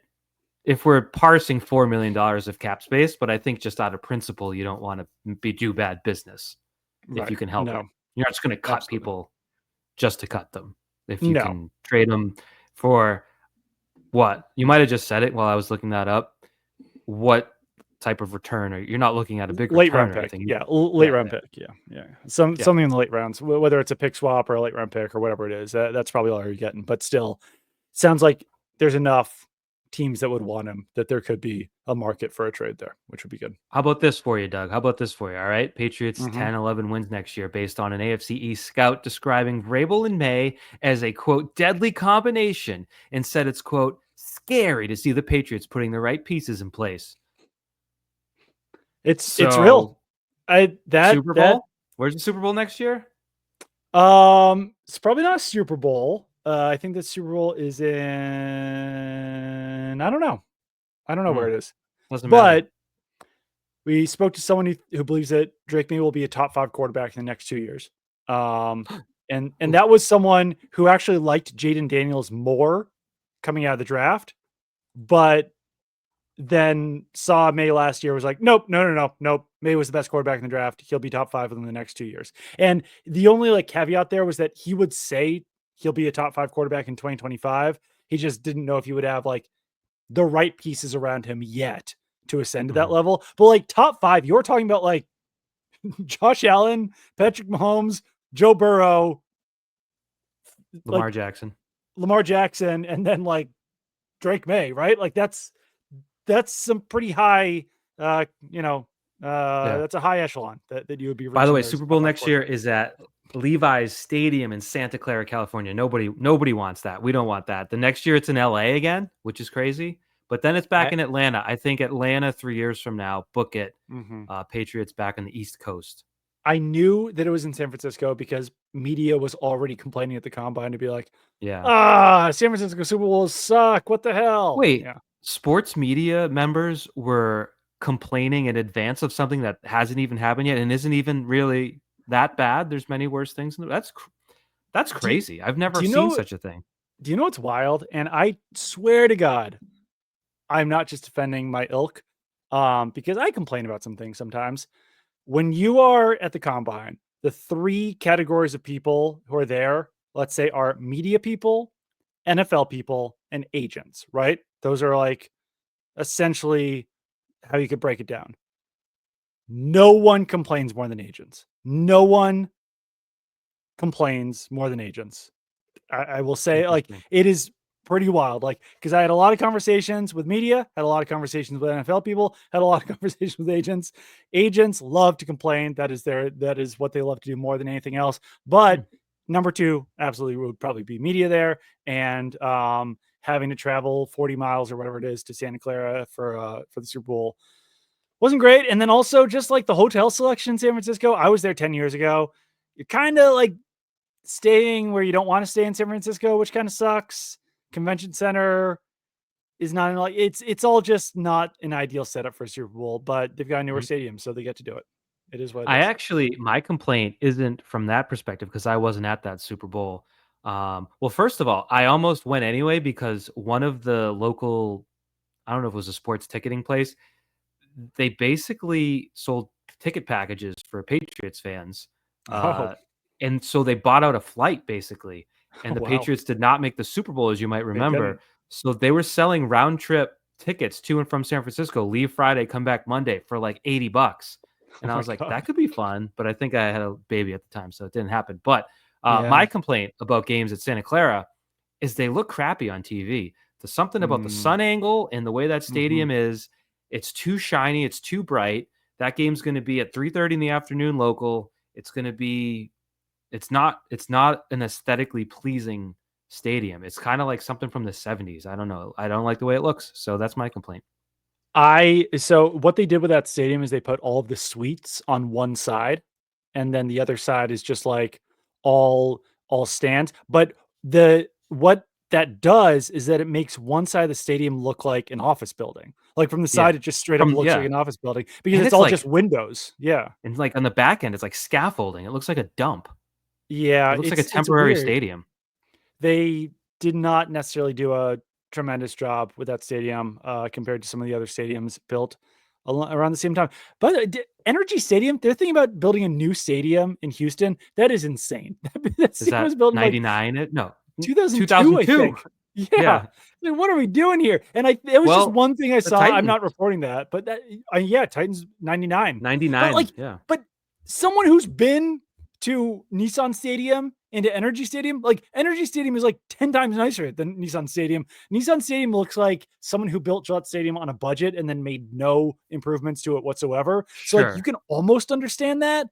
if we're parsing $4 million of cap space, but I think just out of principle, you don't want to do bad business if you can help it. You're not just going to cut people just to cut them. If you can trade them for what? You might have just said it while I was looking that up. What type of return? You're not looking at a big late round pick. Late round pick. Yeah. Something in the late rounds, whether it's a pick swap or a late round pick or whatever it is. That's probably all you're getting. But still, sounds like there's enough teams that would want him that there could be a market for a trade there, which would be good. How about this for you, Doug? All right. Patriots 10-11 wins next year based on an AFC East scout describing Vrabel and Maye as a, quote, deadly combination, and said it's, quote, scary to see the Patriots putting the right pieces in place. It's real. Super Bowl? Where's the Super Bowl next year? It's probably not a Super Bowl. I think the Super Bowl is in, I don't know. I don't know where it is. Doesn't matter. But we spoke to someone who believes that Drake May will be a top 5 quarterback in the next 2 years. And Ooh. that was someone who actually liked Jaden Daniels more coming out of the draft, but then saw Maye last year, was like, nope, nope. Maye was the best quarterback in the draft. He'll be top 5 within the next 2 years. And the only like caveat there was that he would say he'll be a top 5 quarterback in 2025. He just didn't know if he would have like the right pieces around him yet to ascend to that level. But like top 5, you're talking about like Josh Allen, Patrick Mahomes, Joe Burrow, Lamar Jackson, and then like Drake May, right? Like that's some pretty high, that's a high echelon that you would be. By the way, Super Bowl next year is at Levi's Stadium in Santa Clara, California. Nobody wants that. We don't want that. The next year it's in LA again, which is crazy. But then it's back in Atlanta. I think Atlanta 3 years from now. Book it. Patriots back on the East Coast. I knew that it was in San Francisco because media was already complaining at the combine to be like, San Francisco Super Bowls suck. What the hell? Wait, sports media members were complaining in advance of something that hasn't even happened yet and isn't even really that bad. There's many worse things. That's crazy. I've never seen such a thing. Do you know what's wild? And I swear to God, I'm not just defending my ilk, because I complain about some things sometimes. When you are at the combine, the 3 categories of people who are there, let's say, are media people, NFL people, and agents, right? Those are like essentially how you could break it down. No one complains more than agents. No one complains more than agents. I will say, like, it is pretty wild. Like, because I had a lot of conversations with media, had a lot of conversations with NFL people, had a lot of conversations with agents. Agents love to complain. That is what they love to do more than anything else. But number 2 absolutely would probably be media there, and having to travel 40 miles or whatever it is to Santa Clara for the Super Bowl wasn't great. And then also just like the hotel selection in San Francisco, I was there 10 years ago. You're kind of like staying where you don't want to stay in San Francisco, which kind of sucks. Convention center is not like it's all just not an ideal setup for a Super Bowl, but they've got a newer stadium, so they get to do it. It is what it is. My complaint isn't from that perspective because I wasn't at that Super Bowl. Well, first of all, I almost went anyway because one of the local, I don't know if it was a sports ticketing place, they basically sold ticket packages for Patriots fans. And so they bought out a flight basically. And the Patriots did not make the Super Bowl, as you might remember. So they were selling round trip tickets to and from San Francisco, leave Friday, come back Monday for like $80. And I was like, that could be fun. But I think I had a baby at the time, so it didn't happen. But my complaint about games at Santa Clara is they look crappy on TV. There's something about the sun angle and the way that stadium is. It's too shiny. It's too bright. That game's going to be at 3:30 in the afternoon local. It's going to be, it's not an aesthetically pleasing stadium. It's kind of like something from the 70s. I don't know. I don't like the way it looks. So that's my complaint. So what they did with that stadium is they put all of the suites on one side, and then the other side is just like all stands. But what that does is that it makes one side of the stadium look like an office building. Like from the side, it just straight up looks like an office building because it's all like, just windows. Yeah. And like on the back end, it's like scaffolding. It looks like a dump. Yeah. It looks like a temporary stadium. They did not necessarily do a tremendous job with that stadium compared to some of the other stadiums built around the same time. But Energy Stadium, they're thinking about building a new stadium in Houston. That is insane. That stadium was built in 99? Like, no. 2002, I think. Yeah. Like, what are we doing here? And it was just one thing I saw. Titans. I'm not reporting that, but Titans 99. 99. But someone who's been to Nissan Stadium and to Energy Stadium, like Energy Stadium is like 10 times nicer than Nissan Stadium. Nissan Stadium looks like someone who built Gillette Stadium on a budget and then made no improvements to it whatsoever. So like you can almost understand that.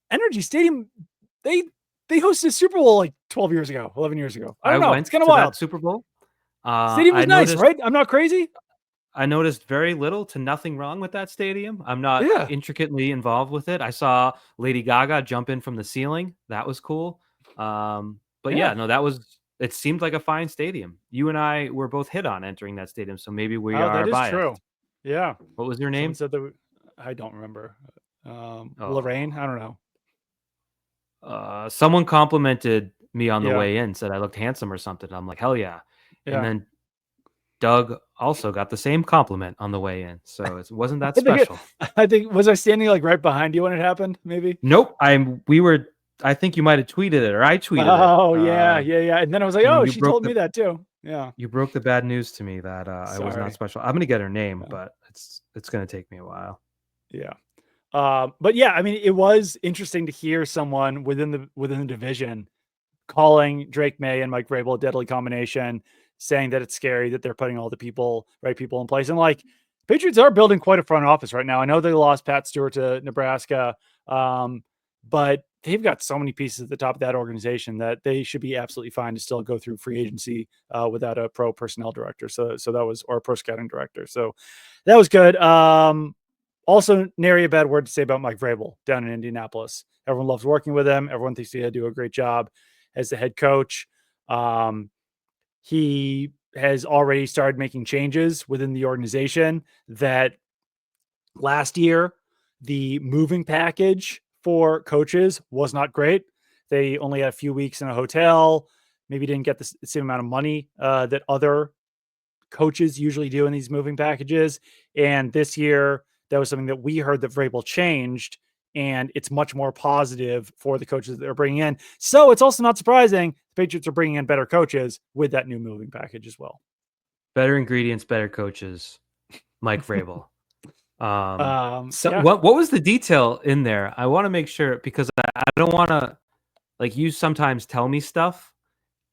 Energy Stadium, they hosted a Super Bowl like 12 years ago, 11 years ago. I don't know. It's kind of wild. Super Bowl. Stadium was nice, right? I'm not crazy. I noticed very little to nothing wrong with that stadium. I'm not intricately involved with it. I saw Lady Gaga jump in from the ceiling. That was cool. But that was it seemed like a fine stadium. You and I were both hit on entering that stadium, so maybe we Oh, that are is biased. true. Yeah. What was your Someone name? said that. I don't remember. Oh. Lorraine. I don't know. Someone complimented me on the Yeah. way in, said I looked handsome or something. I'm like, hell yeah. And Yeah. then Doug also got the same compliment on the way in, so it wasn't that I think, special. I think was I standing like right behind you when it happened? Maybe. Nope. I think you might have tweeted it, or I tweeted it. Oh yeah, yeah. And then I was like, And then oh, she told me that too. Yeah. you broke the bad news to me that I was not Sorry. special. I'm gonna get her name, Yeah. but it's gonna take me a while. Yeah. But yeah, I mean, it was interesting to hear someone within the division calling Drake Maye and Mike Vrabel a deadly combination, saying that it's scary that they're putting all the right people in place. And like, Patriots are building quite a front office right now. I know they lost Pat Stewart to Nebraska, but they've got so many pieces at the top of that organization that they should be absolutely fine to still go through free agency without a pro personnel director. So that was, or a pro scouting director. So that was good. Also, nary a bad word to say about Mike Vrabel down in Indianapolis. Everyone loves working with him. Everyone thinks he'll do a great job as the head coach. He has already started making changes within the organization that last year, the moving package for coaches was not great. They only had a few weeks in a hotel, maybe didn't get the same amount of money that other coaches usually do in these moving packages. And this year, that was something that we heard that Vrabel changed, and it's much more positive for the coaches that they're bringing in. So it's also not surprising the Patriots are bringing in better coaches with that new moving package as well. Better ingredients, better coaches. Mike Vrabel. So Yeah. what was the detail in there? I want to make sure, because I don't want to, like, you sometimes tell me stuff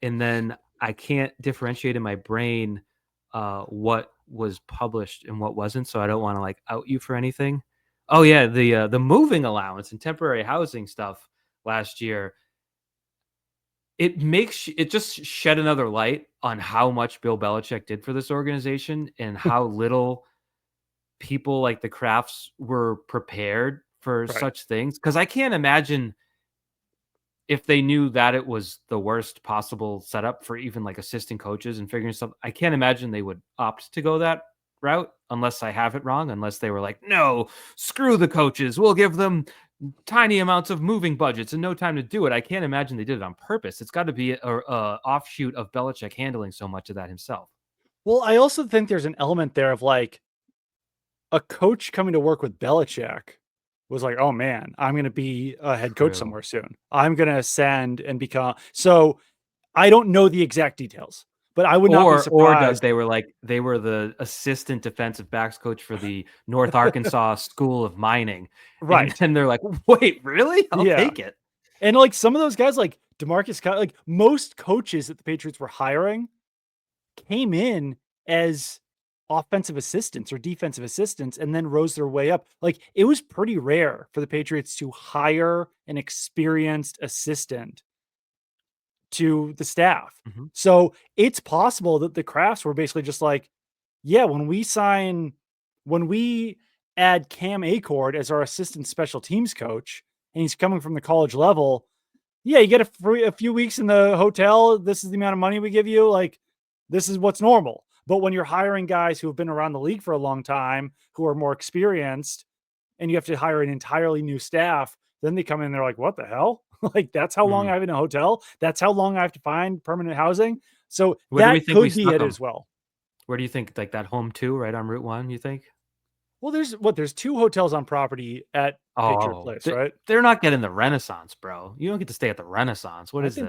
and then I can't differentiate in my brain what was published and what wasn't, so I don't want to like out you for anything. Oh yeah, the moving allowance and temporary housing stuff last year. It just shed another light on how much Bill Belichick did for this organization and how little people like the Crafts were prepared for Right. such things. Because I can't imagine if they knew that it was the worst possible setup for even like assistant coaches and figuring stuff. I can't imagine they would opt to go that route unless I have it wrong, unless they were like, no, screw the coaches. We'll give them tiny amounts of moving budgets and no time to do it. I can't imagine they did it on purpose. It's got to be a offshoot of Belichick handling so much of that himself. Well, I also think there's an element there of like a coach coming to work with Belichick was like, oh man, I'm going to be a head coach somewhere soon. I'm going to ascend and become. So I don't know the exact details, but I would not be surprised. Or Doug, they were the assistant defensive backs coach for the North Arkansas School of Mining. Right. And they're like, wait, really? I'll take it. And like some of those guys, like DeMarcus, like most coaches that the Patriots were hiring came in as offensive assistants or defensive assistants and then rose their way up. Like it was pretty rare for the Patriots to hire an experienced assistant to the staff. Mm-hmm. So it's possible that the Crafts were basically just like, yeah, when we add Cam Acord as our assistant special teams coach, and he's coming from the college level, yeah, you get a few weeks in the hotel. This is the amount of money we give you. Like, this is what's normal. But when you're hiring guys who have been around the league for a long time, who are more experienced, and you have to hire an entirely new staff, then they come in and they're like, what the hell? Like, that's how long I have in a hotel. That's how long I have to find permanent housing. So that could be it as well. Where do you think, like that Home 2 right on Route 1, you think? Well, there's 2 hotels on property at Patriot Place, right? They're not getting the Renaissance, bro. You don't get to stay at the Renaissance. What is this? I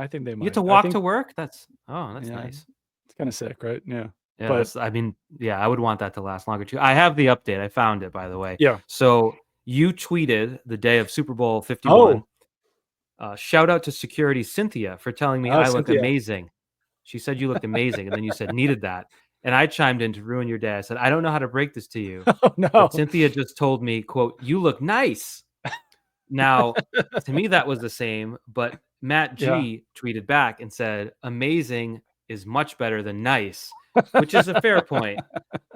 think they might. You get to walk to work? That's nice. It's kind of sick, right? Yeah. Yeah, but I would want that to last longer too. I have the update. I found it, by the way. Yeah. So you tweeted the day of Super Bowl 51. Shout out to security Cynthia for telling me I look amazing. She said you looked amazing, and then you said needed that. And I chimed in to ruin your day. I said, I don't know how to break this to you. Oh, no. But Cynthia just told me, quote, you look nice. Now, to me, that was the same. But Matt G tweeted back and said, amazing is much better than nice, which is a fair point.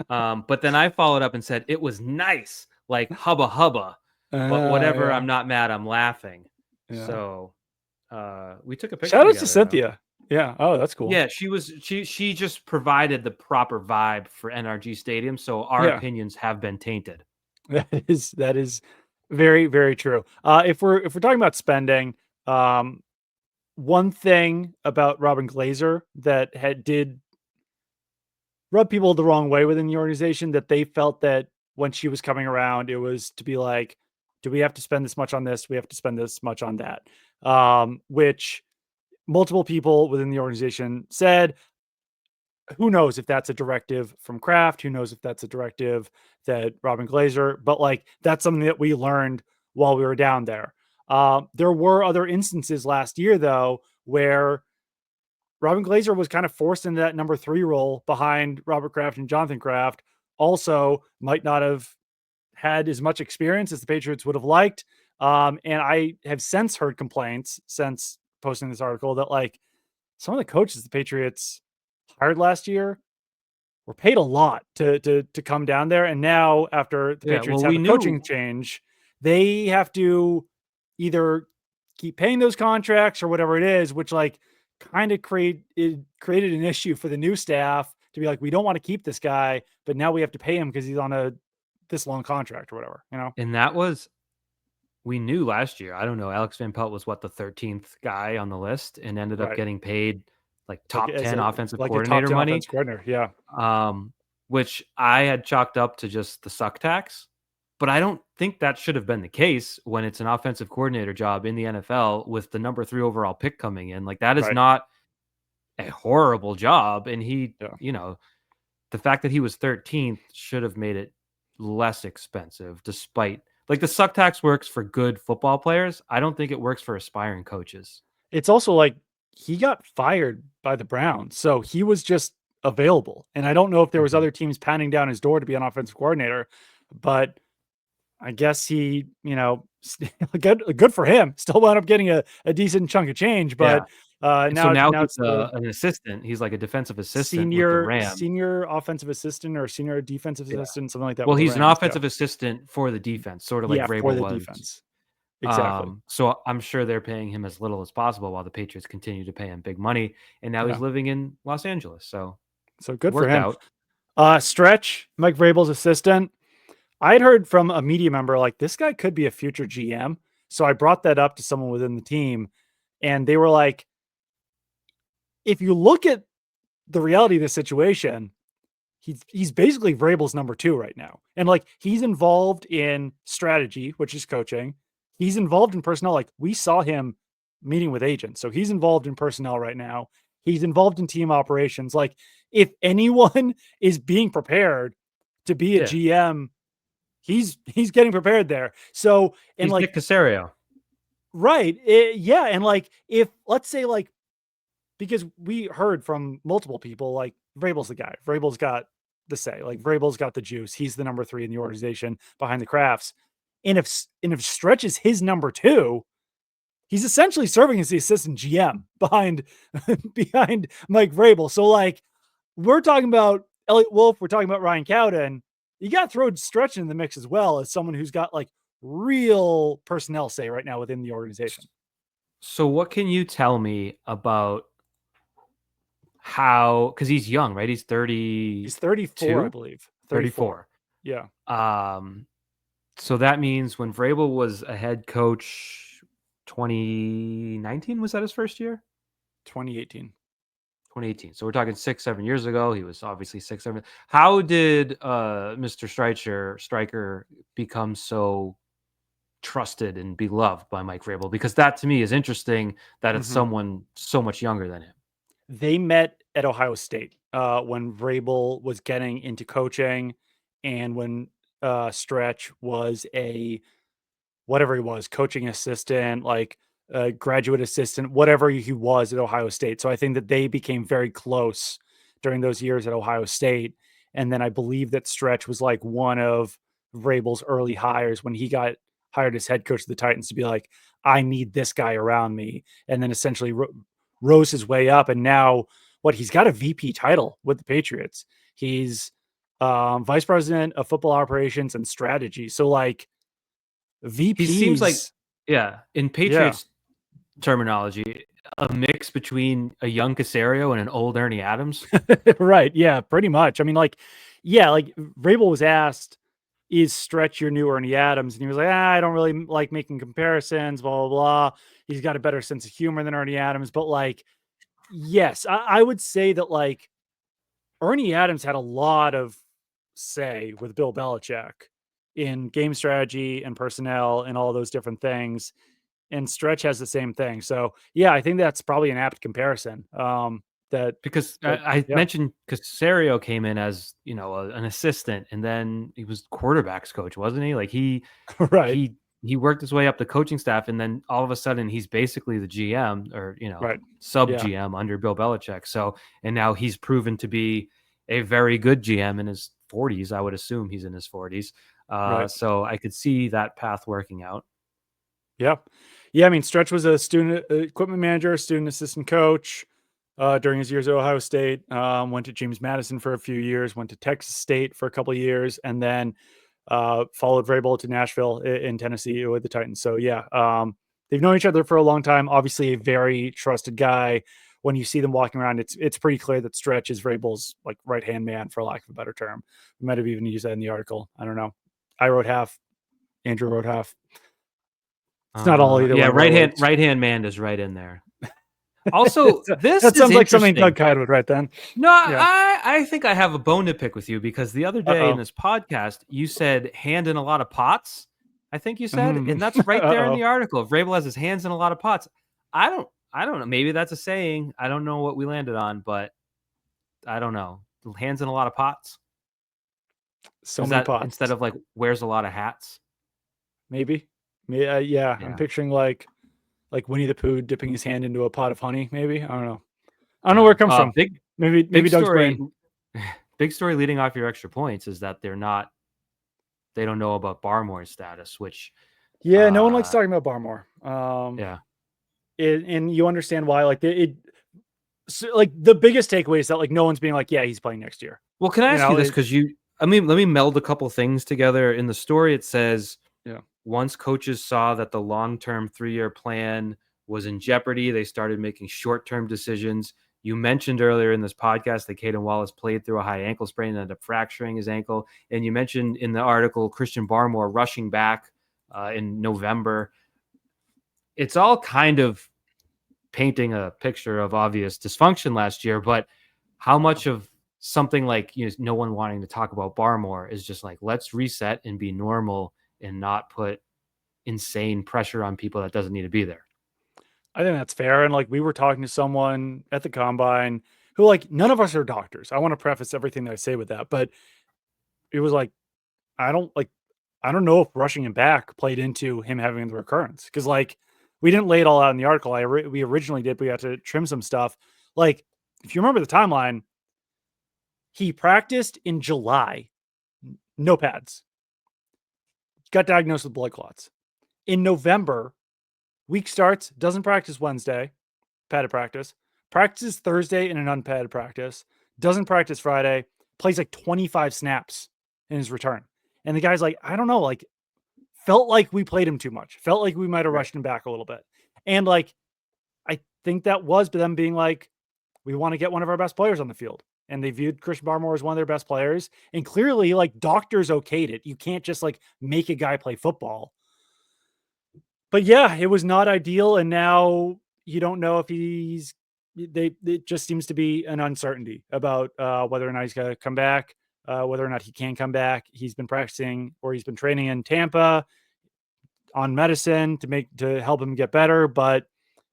But then I followed up and said, it was nice, like hubba hubba. But whatever, I'm not mad, I'm laughing. Yeah. So we took a picture. Shout out to Cynthia. Yeah. Oh, that's cool. Yeah, she just provided the proper vibe for NRG Stadium, so our Yeah. opinions have been tainted. That is very, very true. If we're talking about spending, um, one thing about Robin Glazer that did rub people the wrong way within the organization, that they felt that when she was coming around, it was to be like, do we have to spend this much on this? We have to spend this much on that. Which multiple people within the organization said, who knows if that's a directive from Kraft? Who knows if that's a directive that Robin Glazer? But like, that's something that we learned while we were down there. There were other instances last year, though, where Robin Glazer was kind of forced into that number 3 role behind Robert Kraft and Jonathan Kraft. Also, might not have had as much experience as the Patriots would have liked. And I have since heard complaints since posting this article that like some of the coaches the Patriots hired last year were paid a lot to come down there. And now after the Yeah, Patriots well, have we a coaching knew change, they have to either keep paying those contracts or whatever it is, which like kind of created an issue for the new staff to be like, we don't want to keep this guy, but now we have to pay him because he's on a this long contract or whatever, you know? and that was we knew last year. I don't know, Alex Van Pelt was what, the 13th guy on the list and ended up Right. getting paid like Like top as 10 a offensive like a top coordinator 10 money, offensive coordinator. Yeah. which I had chalked up to just the suck tax. But I don't think that should have been the case when it's an offensive coordinator job in the NFL with the number 3 overall pick coming in. Like, that is Right. not a horrible job. And he, Yeah. the fact that he was 13th should have made it less expensive, despite like the suck tax works for good football players. I don't think it works for aspiring coaches. It's also like he got fired by the Browns, so he was just available. And I don't know if there was Mhm. other teams pounding down his door to be an offensive coordinator, but I guess he, good for him. Still wound up getting a decent chunk of change, Yeah. but And so now now he's it's the an assistant. He's like a defensive assistant with the senior Rams. senior offensive assistant or senior defensive Yeah. assistant, something like that Well, with the he's an Rams. Yeah, offensive assistant for the defense, sort of like yeah, for Vrabel the was. defense, exactly. So I'm sure they're paying him as little as possible while the Patriots continue to pay him big money. And now he's Yeah, living in Los Angeles. So so good for worked him. out. Stretch, Mike Vrabel's assistant. I had heard from a media member like this guy could be a future GM. So I brought that up to someone within the team, and they were like, if you look at the reality of the situation, he's basically Vrabel's number 2 right now. And like he's involved in strategy, which is coaching. He's involved in personnel. Like we saw him meeting with agents. So he's involved in personnel right now. He's involved in team operations. Like if anyone is being prepared to be a Yeah. GM, he's getting prepared there. So and He's like Nick Casario. right, yeah, and like if let's say like because we heard from multiple people like Vrabel's the guy. Vrabel's got the say. Like Vrabel's got the juice. He's the number 3 in the organization behind the Crafts. And if Stretch is his number 2, he's essentially serving as the assistant GM behind behind Mike Vrabel. So like we're talking about Elliot Wolf, we're talking about Ryan Cowden. You got to throw Stretch in the mix as well as someone who's got like real personnel say right now within the organization. So what can you tell me about how, because he's young, right? He's He's 34, I 32, believe. 34. 34. Yeah. So that means when Vrabel was a head coach, 2019, was that his first year? 2018. 2018. So we're talking 6-7 years ago. He was obviously 6-7. How did Mr. Stryker become so trusted and beloved by Mike Vrabel? Because that to me is interesting that it's Mhm. someone so much younger than him. They met at Ohio State when Vrabel was getting into coaching and when Stretch was a whatever he was, coaching assistant, like a graduate assistant, whatever he was at Ohio State. So I think that they became very close during those years at Ohio State. And then I believe that Stretch was like one of Vrabel's early hires when he got hired as head coach of the Titans to be like, I need this guy around me. And then essentially rose his way up. And now he's got a VP title with the Patriots. He's vice president of football operations and strategy. So like, He seems like, VPs. yeah, in Yeah. Patriots terminology, a mix between a young Casario and an old Ernie Adams. Right. Yeah, pretty much. I mean, like, yeah, like Vrabel was asked, is Stretch your new Ernie Adams? And he was like, I don't really like making comparisons, blah, blah, blah. He's got a better sense of humor than Ernie Adams. But like, yes, I would say that like Ernie Adams had a lot of say with Bill Belichick in game strategy and personnel and all those different things. And Stretch has the same thing. So yeah, I think that's probably an apt comparison. Because That I yeah, mentioned Casario came in as, you know, an assistant, and then he was quarterbacks coach, wasn't he? Like right, he worked his way up the coaching staff, and then all of a sudden he's basically the GM, or, you know, right, sub yeah, GM under Bill Belichick. So, and now he's proven to be a very good GM in his 40s. I would assume he's in his 40s. right, So I could see that path working out. yeah, yeah. I mean, Stretch was a student equipment manager, student assistant coach during his years at Ohio State. Went to James Madison for a few years, went to Texas State for a couple of years, and then followed Vrabel to Nashville in Tennessee with the Titans. So yeah, they've known each other for a long time. Obviously, a very trusted guy. When you see them walking around, it's pretty clear that Stretch is Vrabel's like right hand man, for lack of a better term. We might have even used that in the article. I don't know. I wrote half. Andrew wrote half. It's not all either Yeah, one of our words. right hand man is right in there. Also, this That is sounds like something interesting. Doug Kyed would write then. No, Yeah. I think I have a bone to pick with you, because the other day in Uh-oh. this podcast, you said hand in a lot of pots. I think you said, Mm. and that's right there in Uh-oh. the article. Vrabel has his hands in a lot of pots. I don't know. Maybe that's a saying. I don't know what we landed on, but I don't know. Hands in a lot of pots. So Is many that pots. instead of like wears a lot of hats? Maybe. Yeah, I'm Yeah. picturing like Winnie the Pooh dipping his hand into a pot of honey, maybe. I don't know. I don't know Yeah. where it comes from. Maybe Big Doug's story. brain. Big story leading off your extra points is that they don't know about Barmore's status, which Yeah, no one likes uh talking about Barmore. yeah. And you understand why. Like so, like the biggest takeaway is that like no one's being like, yeah, he's playing next year. Well, can I You ask you know, this? Because I mean, let me meld a couple things together. In the story, it says yeah, once coaches saw that the long-term 3-year plan was in jeopardy, they started making short-term decisions. You mentioned earlier in this podcast that Caden Wallace played through a high ankle sprain and ended up fracturing his ankle. And you mentioned in the article Christian Barmore rushing back in November. It's all kind of painting a picture of obvious dysfunction last year, but how much of something like, you know, no one wanting to talk about Barmore is just like, let's reset and be normal and not put insane pressure on people that doesn't need to be there. I think that's fair. And like we were talking to someone at the combine who like none of us are doctors. I want to preface everything that I say with that, but it was like I don't like I don't know if rushing him back played into him having the recurrence because like we didn't lay it all out in the article. We originally did. We had to trim some stuff. Like if you remember the timeline, he practiced in July, no pads, got diagnosed with blood clots. In November, week starts, doesn't practice Wednesday, padded practice, practices Thursday in an unpadded practice, doesn't practice Friday, plays like 25 snaps in his return. And the guy's like, I don't know, like felt like we played him too much. Felt like we might have rushed him back a little bit. And like, I think that was them being like, we want to get one of our best players on the field. And they viewed Christian Barmore as one of their best players. And clearly, like, doctors okayed it. You can't just like make a guy play football. But yeah, it was not ideal. And now you don't know if it just seems to be an uncertainty about whether or not he's going to come back, whether or not he can come back. He's been practicing or he's been training in Tampa on medicine to help him get better, but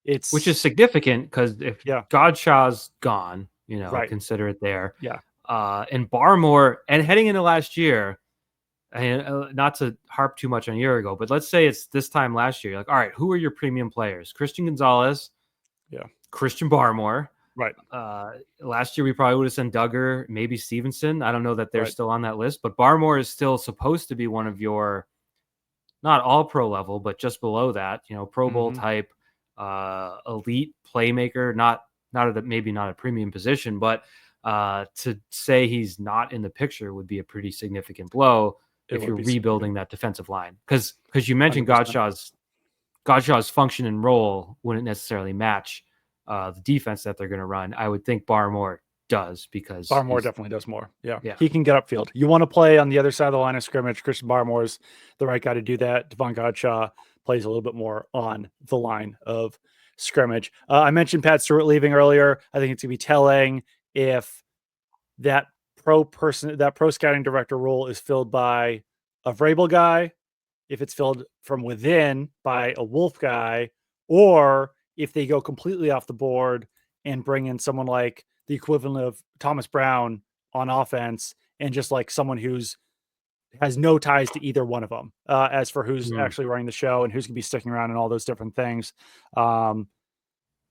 Which is it's significant because if yeah, Godshaw's gone, you know, right. consider it there. Yeah. And Barmore, and heading into last year, and not to harp too much on a year ago, but let's say it's this time last year. You're like, all right, who are your premium players? Christian Gonzalez, Yeah. Christian Barmore. Right. Last year we probably would have sent Duggar, maybe Stevenson. I don't know that they're Right. still on that list, but Barmore is still supposed to be one of your, not all pro level, but just below that, you know, Pro Bowl type, elite playmaker, maybe not a premium position, but to say he's not in the picture would be a pretty significant blow if you're rebuilding that defensive line. Because you mentioned 100%. Godshaw's function and role wouldn't necessarily match the defense that they're going to run. I would think Barmore does because Barmore definitely does more. Yeah. Yeah. He can get upfield. You want to play on the other side of the line of scrimmage. Christian Barmore's the right guy to do that. Devon Godshaw plays a little bit more on the line of scrimmage. I mentioned Pat Stewart leaving earlier. I think it's going to be telling if that pro scouting director role is filled by a Vrabel guy, if it's filled from within by a Wolf guy, or if they go completely off the board and bring in someone like the equivalent of Thomas Brown on offense and just like someone who's has no ties to either one of them, as for who's actually running the show and who's going to be sticking around and all those different things.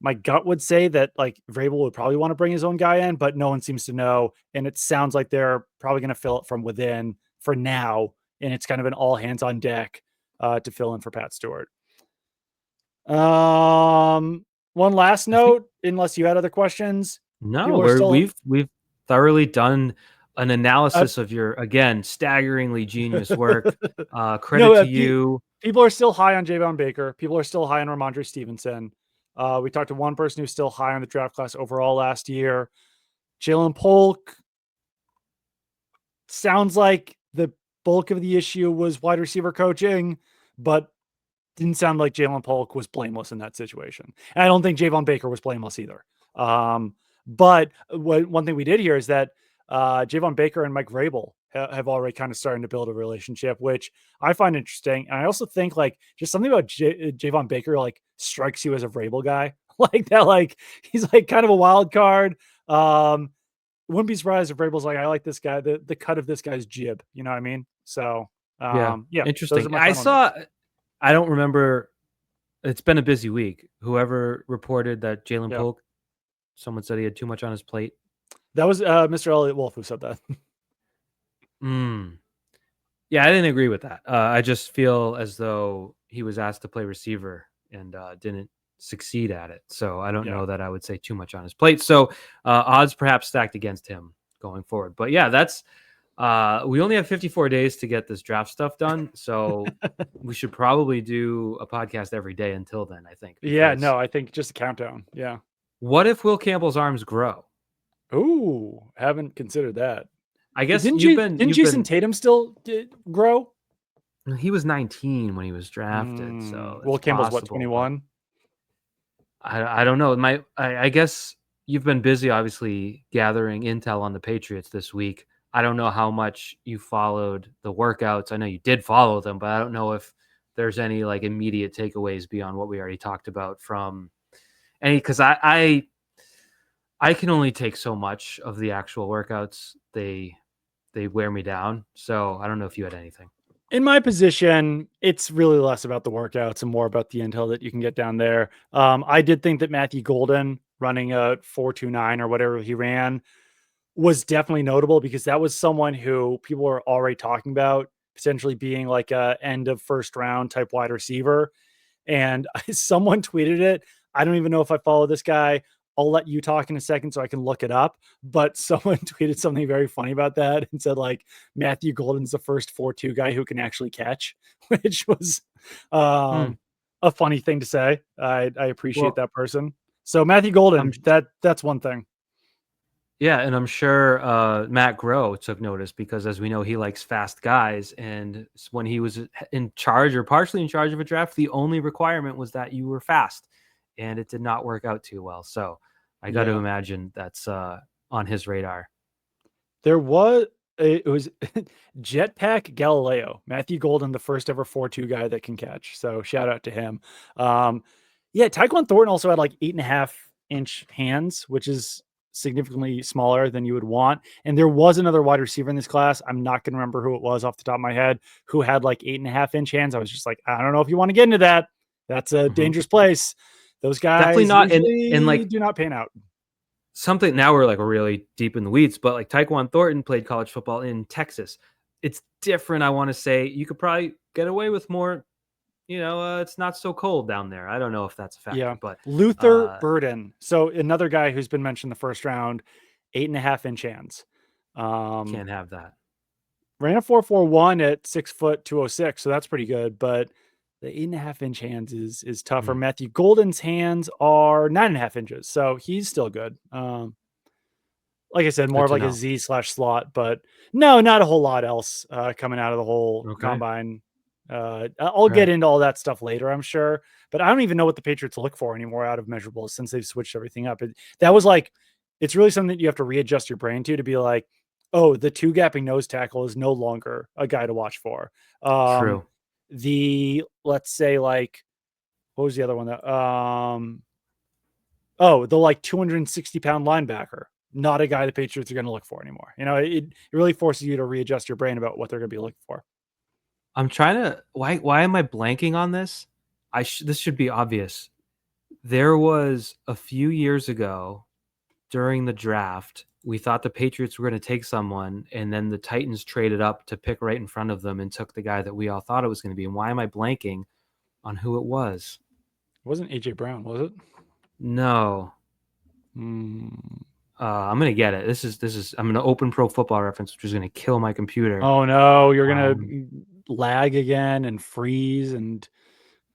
My gut would say that like Vrabel would probably want to bring his own guy in, but no one seems to know. And it sounds like they're probably going to fill it from within for now. And it's kind of an all hands on deck to fill in for Pat Stewart. One last note, unless you had other questions. No, we've thoroughly done an analysis of your, again, staggeringly genius work. Credit to you. People are still high on Javon Baker. People are still high on Ramondre Stevenson. We talked to one person who's still high on the draft class overall last year. Jalen Polk sounds like the bulk of the issue was wide receiver coaching, but didn't sound like Jalen Polk was blameless in that situation. And I don't think Javon Baker was blameless either. But one thing we did hear is that Javon Baker and Mike Vrabel have already kind of starting to build a relationship, which I find interesting. And I also think like just something about Javon Baker like strikes you as a Vrabel guy like that. Like he's like kind of a wild card. Wouldn't be surprised if Vrabel's like, I like this guy, the cut of this guy's jib. You know what I mean? So yeah, interesting. I don't remember. It's been a busy week. Whoever reported that Jalen Polk, someone said he had too much on his plate. That was Mr. Elliott Wolf who said that. Yeah, I didn't agree with that. I just feel as though he was asked to play receiver and didn't succeed at it. So I don't know that I would say too much on his plate. So odds perhaps stacked against him going forward. But yeah, that's we only have 54 days to get this draft stuff done. So we should probably do a podcast every day until then, I think. I think just a countdown. Yeah. What if Will Campbell's arms grow? Ooh, haven't considered that. I guess didn't Jason Tatum still grow? He was 19 when he was drafted. So Will Campbell's what, 21? I don't know. I guess you've been busy, obviously, gathering intel on the Patriots this week. I don't know how much you followed the workouts. I know you did follow them, but I don't know if there's any like immediate takeaways beyond what we already talked about from any, because I can only take so much of the actual workouts. They wear me down. So I don't know if you had anything. In my position, it's really less about the workouts and more about the intel that you can get down there. I did think that Matthew Golden running a 4.29 or whatever he ran was definitely notable because that was someone who people were already talking about potentially being like a end of first round type wide receiver. And someone tweeted it. I don't even know if I follow this guy. I'll let you talk in a second so I can look it up. But someone tweeted something very funny about that and said like Matthew Golden's the first 4.2 guy who can actually catch, which was a funny thing to say. I appreciate that person. So Matthew Golden, that's one thing. Yeah, and I'm sure Matt Groh took notice because, as we know, he likes fast guys. And when he was in charge or partially in charge of a draft, the only requirement was that you were fast, and it did not work out too well. So I got to imagine that's on his radar. It was Jetpack Galileo, Matthew Golden, the first ever 4.2 guy that can catch. So shout out to him. Tyquan Thornton also had like 8.5-inch hands, which is significantly smaller than you would want. And there was another wide receiver in this class. I'm not going to remember who it was off the top of my head, who had like 8.5-inch hands. I was just like, I don't know if you want to get into that. That's a dangerous place. Those guys definitely not in like do not pan out. Something now we're really deep in the weeds, but like Tyquan Thornton played college football in Texas. It's different. I want to say you could probably get away with more. It's not so cold down there. I don't know if that's a factor, but Luther Burden. So another guy who's been mentioned in the first round, 8.5-inch hands. Can't have that. Ran a 4.41 at 6'206", so that's pretty good. But the 8.5-inch hands is tougher. Matthew Golden's hands are 9.5 inches, so he's still good. Like I said, more of like a Z/slot, but no, not a whole lot else coming out of the whole combine. I'll get into all that stuff later, I'm sure, but I don't even know what the Patriots look for anymore out of measurables since they've switched everything up. That was like, it's really something that you have to readjust your brain to be like, oh, the 2-gapping nose tackle is no longer a guy to watch for. True. Let's say like, what was the other one that, the like 260-pound linebacker, not a guy the Patriots are going to look for anymore. You know, it really forces you to readjust your brain about what they're going to be looking for. I'm trying to, why am I blanking on this? This should be obvious. There was a few years ago during the draft, we thought the Patriots were going to take someone, and then the Titans traded up to pick right in front of them and took the guy that we all thought it was going to be. And why am I blanking on who it was? It wasn't AJ Brown, was it? No. I'm gonna get it. This is. I'm gonna open Pro Football Reference, which is gonna kill my computer. Oh no, you're gonna lag again and freeze and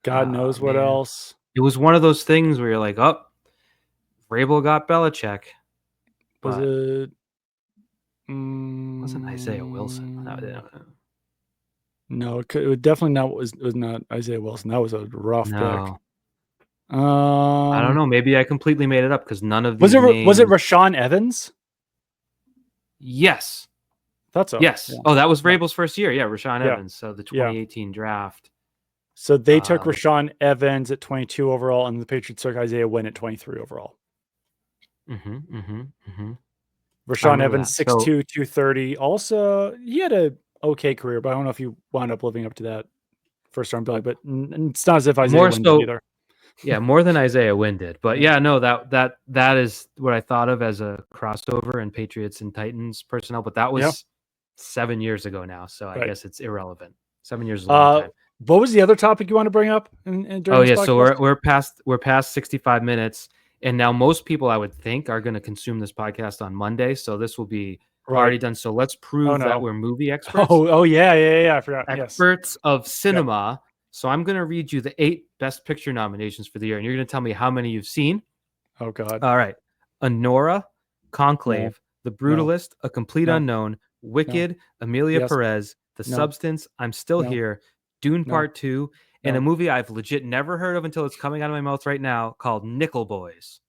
God knows what else. It was one of those things where you're like, oh, Vrabel got Belichick. Was it? Wasn't Isaiah Wilson? No, it definitely not. Was not Isaiah Wilson. That was a rough pick. I don't know. Maybe I completely made it up because none of was these it. Was it Rashaan Evans? Yes. That's so. Yes. Yeah. Oh, that was Vrabel's first year. Yeah, Rashaan Evans. So the 2018 draft. So they took Rashaan Evans at 22 overall, and the Patriots took Isaiah Wynn at 23 overall. Rashaan Evans, 6'2", 230. Also, he had a okay career, but I don't know if he wound up living up to that first round billing. But it's not as if Isaiah Wynn did either. Yeah, more than Isaiah Wynn did. But yeah, no, that is what I thought of as a crossover in Patriots and Titans personnel. But that was 7 years ago now, so I guess it's irrelevant. 7 years is a long time. What was the other topic you want to bring up? So we're past 65 minutes, and now most people I would think are going to consume this podcast on Monday. So this will be already done. So let's prove that we're movie experts. Oh yeah. I forgot. Experts of cinema. Yep. So I'm going to read you the 8 Best Picture nominations for the year, and you're going to tell me how many you've seen. Oh, God. All right. Anora, Conclave, The Brutalist, A Complete Unknown, Wicked, Amelia Perez, The Substance, I'm Still Here, Dune Part 2, and a movie I've legit never heard of until it's coming out of my mouth right now called Nickel Boys.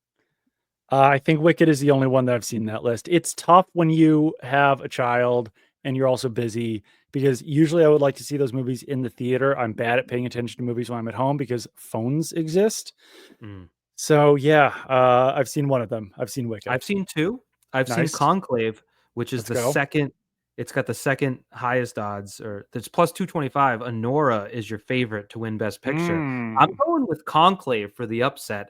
I think Wicked is the only one that I've seen that list. It's tough when you have a child and you're also busy, because usually I would like to see those movies in the theater. I'm bad at paying attention to movies when I'm at home because phones exist. So I've seen one of them. I've seen Wicked. I've seen 2. I've seen Conclave, which is second. It's got the second highest odds, or it's plus 225. Anora is your favorite to win Best Picture. I'm going with Conclave for the upset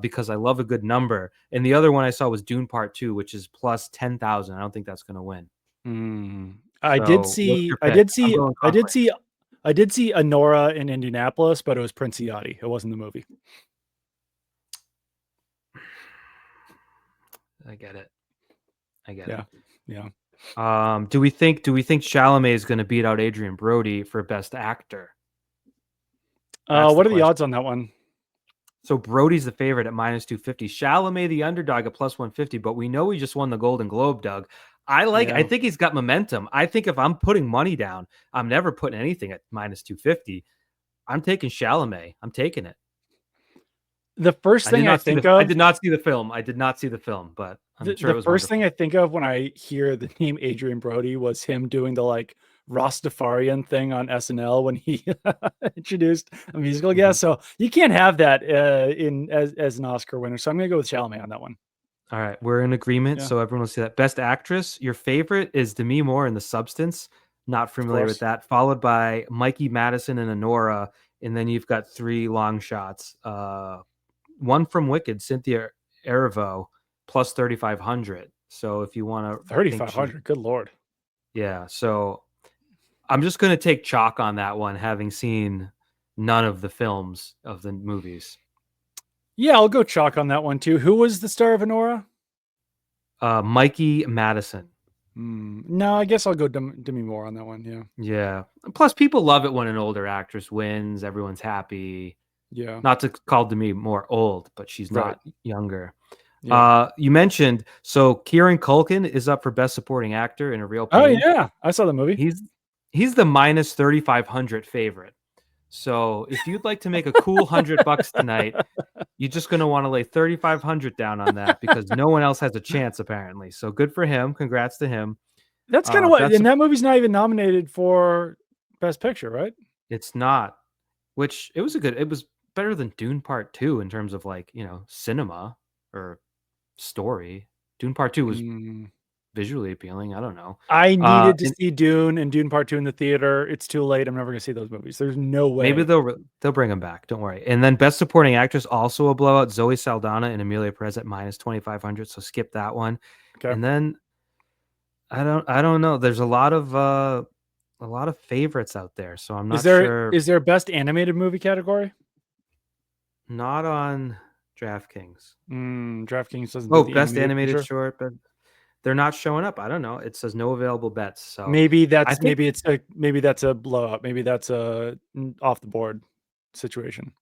because I love a good number. And the other one I saw was Dune Part 2, which is plus 10,000. I don't think that's going to win. I did see Anora in Indianapolis, but it was Prince Yachty. It wasn't the movie. I get it. Yeah. Do we think Chalamet is going to beat out Adrian Brody for Best Actor? What are the odds on that one? So Brody's the favorite at minus 250. Chalamet the underdog at plus 150, but we know he just won the Golden Globe, Doug. I think he's got momentum. I think if I'm putting money down, I'm never putting anything at minus 250. I'm taking Chalamet. I'm taking it. The first thing I think of... I did not see the film, but I'm sure it was the first thing I think of when I hear the name Adrian Brody was him doing the like Rastafarian thing on SNL when he introduced a musical guest. So you can't have that as an Oscar winner. So I'm going to go with Chalamet on that one. All right, we're in agreement. So everyone will see that. Best Actress, your favorite is Demi Moore in The Substance. Not familiar with that. Followed by Mikey Madison and Anora, and then you've got 3 long shots. One from Wicked, Cynthia Erivo, plus 3,500. So if you want to... 3,500, good Lord. Yeah, so I'm just going to take chalk on that one, having seen none of the films of the movies. Yeah, I'll go chalk on that one too. Who was the star of Anora? Mikey Madison. No, I guess I'll go Demi Moore on that one. Yeah. Yeah. Plus, people love it when an older actress wins. Everyone's happy. Yeah. Not to call Demi Moore old, but she's Right. not younger. Yeah. You mentioned so Kieran Culkin is up for Best Supporting Actor in A Real Oh Pain. yeah, I saw the movie. He's the minus 3,500 favorite. So if you'd like to make a cool $100 tonight, you're just going to want to lay 3,500 down on that because no one else has a chance apparently. So good for him. Congrats to him. That's kind of what, Best and that movie's not even nominated for Best Picture, right? It's not, which it was better than Dune Part 2 in terms of like, cinema or story. Dune Part 2 was Mm. visually appealing. I don't know. I needed to And see Dune and Dune Part 2 in the theater. It's too late. I'm never going to see those movies. There's no maybe way. they'll bring him back. Don't worry. And then Best Supporting Actress also a blowout. Zoe Saldana and Amelia Perez at minus 2,500. So skip that one. Okay. And then I don't know. There's a lot of favorites out there. So I'm not sure. Is there a Best Animated Movie category? Not on DraftKings. DraftKings doesn't do the Best animated feature. short, but they're not showing up. I don't know. It says no available bets. So Maybe I that's think maybe that's a blowout. Maybe that's a off the board situation.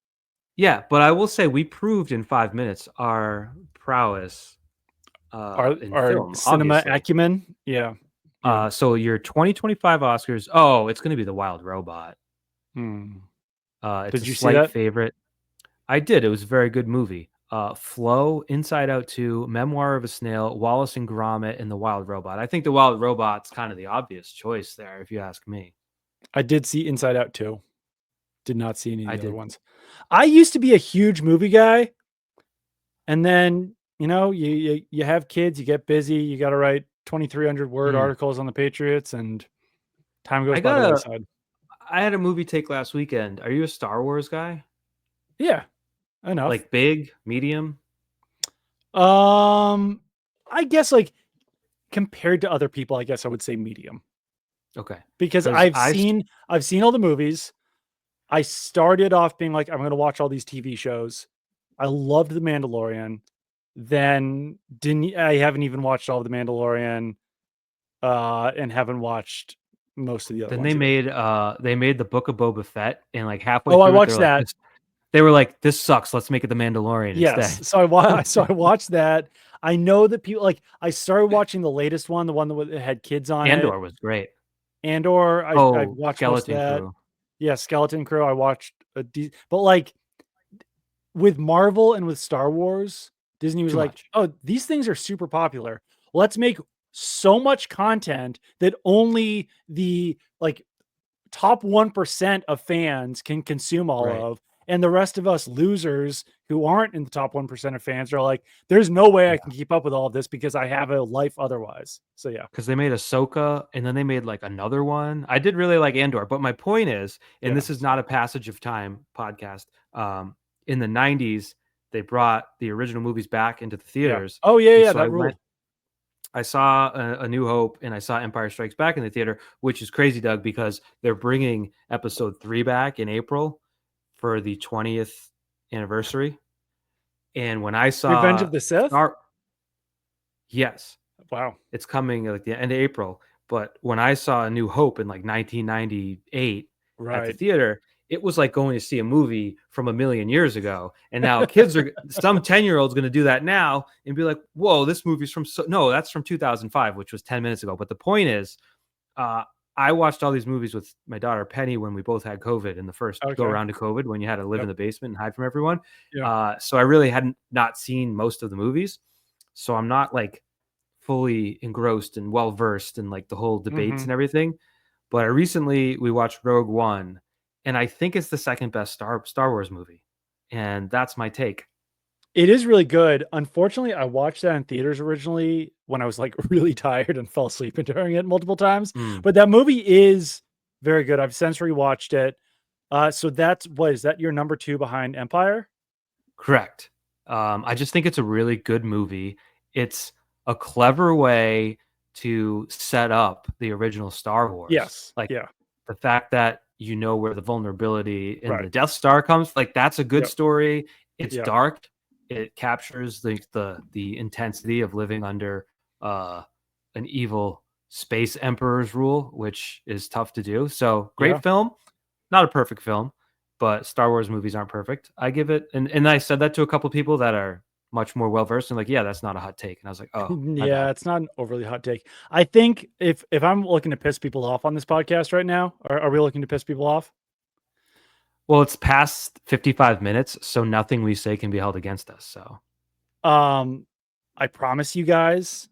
yeah, but I will say we proved in 5 minutes our prowess in Our film, cinema obviously. acumen. Yeah. So your 2025 Oscars. Oh, it's going to be The Wild Robot. It's Did a you see slight that? favorite. I did. It was a very good movie. Flow, Inside Out 2, Memoir of a Snail, Wallace and Gromit, and The Wild Robot. I think The Wild Robot's kind of the obvious choice there, if you ask me. I did see Inside Out 2. Did not see any of I the other did. ones. I used to be a huge movie guy, and then you have kids, you get busy, you got to write 2,300 word articles on the Patriots, and time goes by the wayside. I had a movie take last weekend. Are you a Star Wars guy? Yeah, enough. Like big, medium? I guess like compared to other people, I guess I would say medium. Okay. Because I've seen all the movies. I started off being like, I'm going to watch all these TV shows. I loved The Mandalorian. Then I haven't even watched all of The Mandalorian, and haven't watched most of the other Then ones. they made the Book of Boba Fett, and like halfway Oh, I through watched that. They were like, "This sucks. Let's make it The Mandalorian Yes. instead." So I watched that. I know that people like. I started watching the latest one, the one that had kids on it. Andor was great. Andor, I watched most of that. Crew. Yeah, Skeleton Crew. I watched but like with Marvel and with Star Wars, Disney was Too like, much. "Oh, these things are super popular. Let's make so much content that only the like top 1% of fans can consume all Right. of. And the rest of us losers who aren't in the top 1% of fans are like, there's no way I can keep up with all of this because I have a life otherwise." So yeah. Because they made Ahsoka, and then they made like another one. I did really like Andor, but my point is, and this is not a passage of time podcast. In the 90s, they brought the original movies back into the theaters. Oh yeah, And yeah, so that rule. I saw a New Hope and I saw Empire Strikes Back in the theater, which is crazy, Doug, because they're bringing Episode 3 back in April for the 20th anniversary. And when I saw Revenge of the Sith? Yes. Wow. It's coming like the end of April. But when I saw A New Hope in like 1998 at the Right. theater, it was like going to see a movie from a million years ago. And now kids are some 10-year-old's going to do that now and be like, whoa, this movie's no, that's from 2005, which was 10 minutes ago. But the point is, I watched all these movies with my daughter Penny when we both had COVID in the first go around to COVID, when you had to live in the basement and hide from everyone. So I really hadn't not seen most of the movies. So I'm not like fully engrossed and well versed in like the whole debates and everything. But we watched Rogue One, and I think it's the second best Star Wars movie. And that's my take. It is really good. Unfortunately, I watched that in theaters originally when I was like really tired and fell asleep during it multiple times. But that movie is very good. I've since rewatched it. So is that your number 2 behind Empire? Correct. I just think it's a really good movie. It's a clever way to set up the original Star Wars. Yes. Like the fact that you know where the vulnerability in the Right. Death Star comes, like that's a good story. It's dark. It captures the intensity of living under an evil Space Emperor's Rule, which is tough to do. So great Yeah. film, not a perfect film, but Star Wars movies aren't perfect. I give it, and I said that to a couple people that are much more well versed and like, yeah, that's not a hot take. And I was like, oh, my Yeah, bad. it's not an overly hot take. I think if I'm looking to piss people off on this podcast right now, are we looking to piss people off? Well, it's past 55 minutes, so nothing we say can be held against us. So I promise you guys,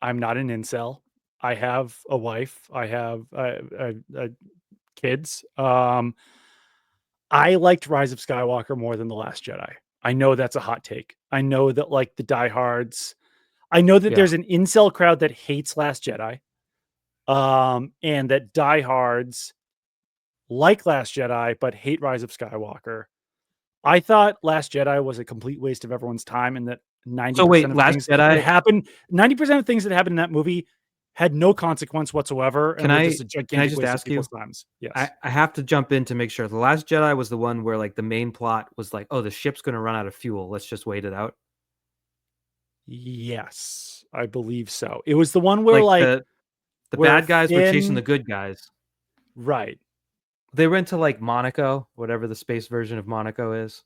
I'm not an incel. I have a wife. I have kids. I liked Rise of Skywalker more than The Last Jedi. I know that's a hot take. I know that like the diehards. I know that yeah. there's an incel crowd that hates Last Jedi. And that diehards like Last Jedi but hate Rise of Skywalker. I thought Last Jedi was a complete waste of everyone's time, and that So 90% wait, of Last things that Jedi. happened, 90% of things that happened in that movie had no consequence whatsoever Can and were just a I gigantic just waste of ask you? people's times. Yes. I have to jump in to make sure. The Last Jedi was the one where like the main plot was like, oh, the ship's going to run out of fuel. Let's just wait it out. Yes, I believe so. It was the one where Like like the where bad guys were chasing the Finn, good guys. right. They went to like Monaco, whatever the space version of Monaco is.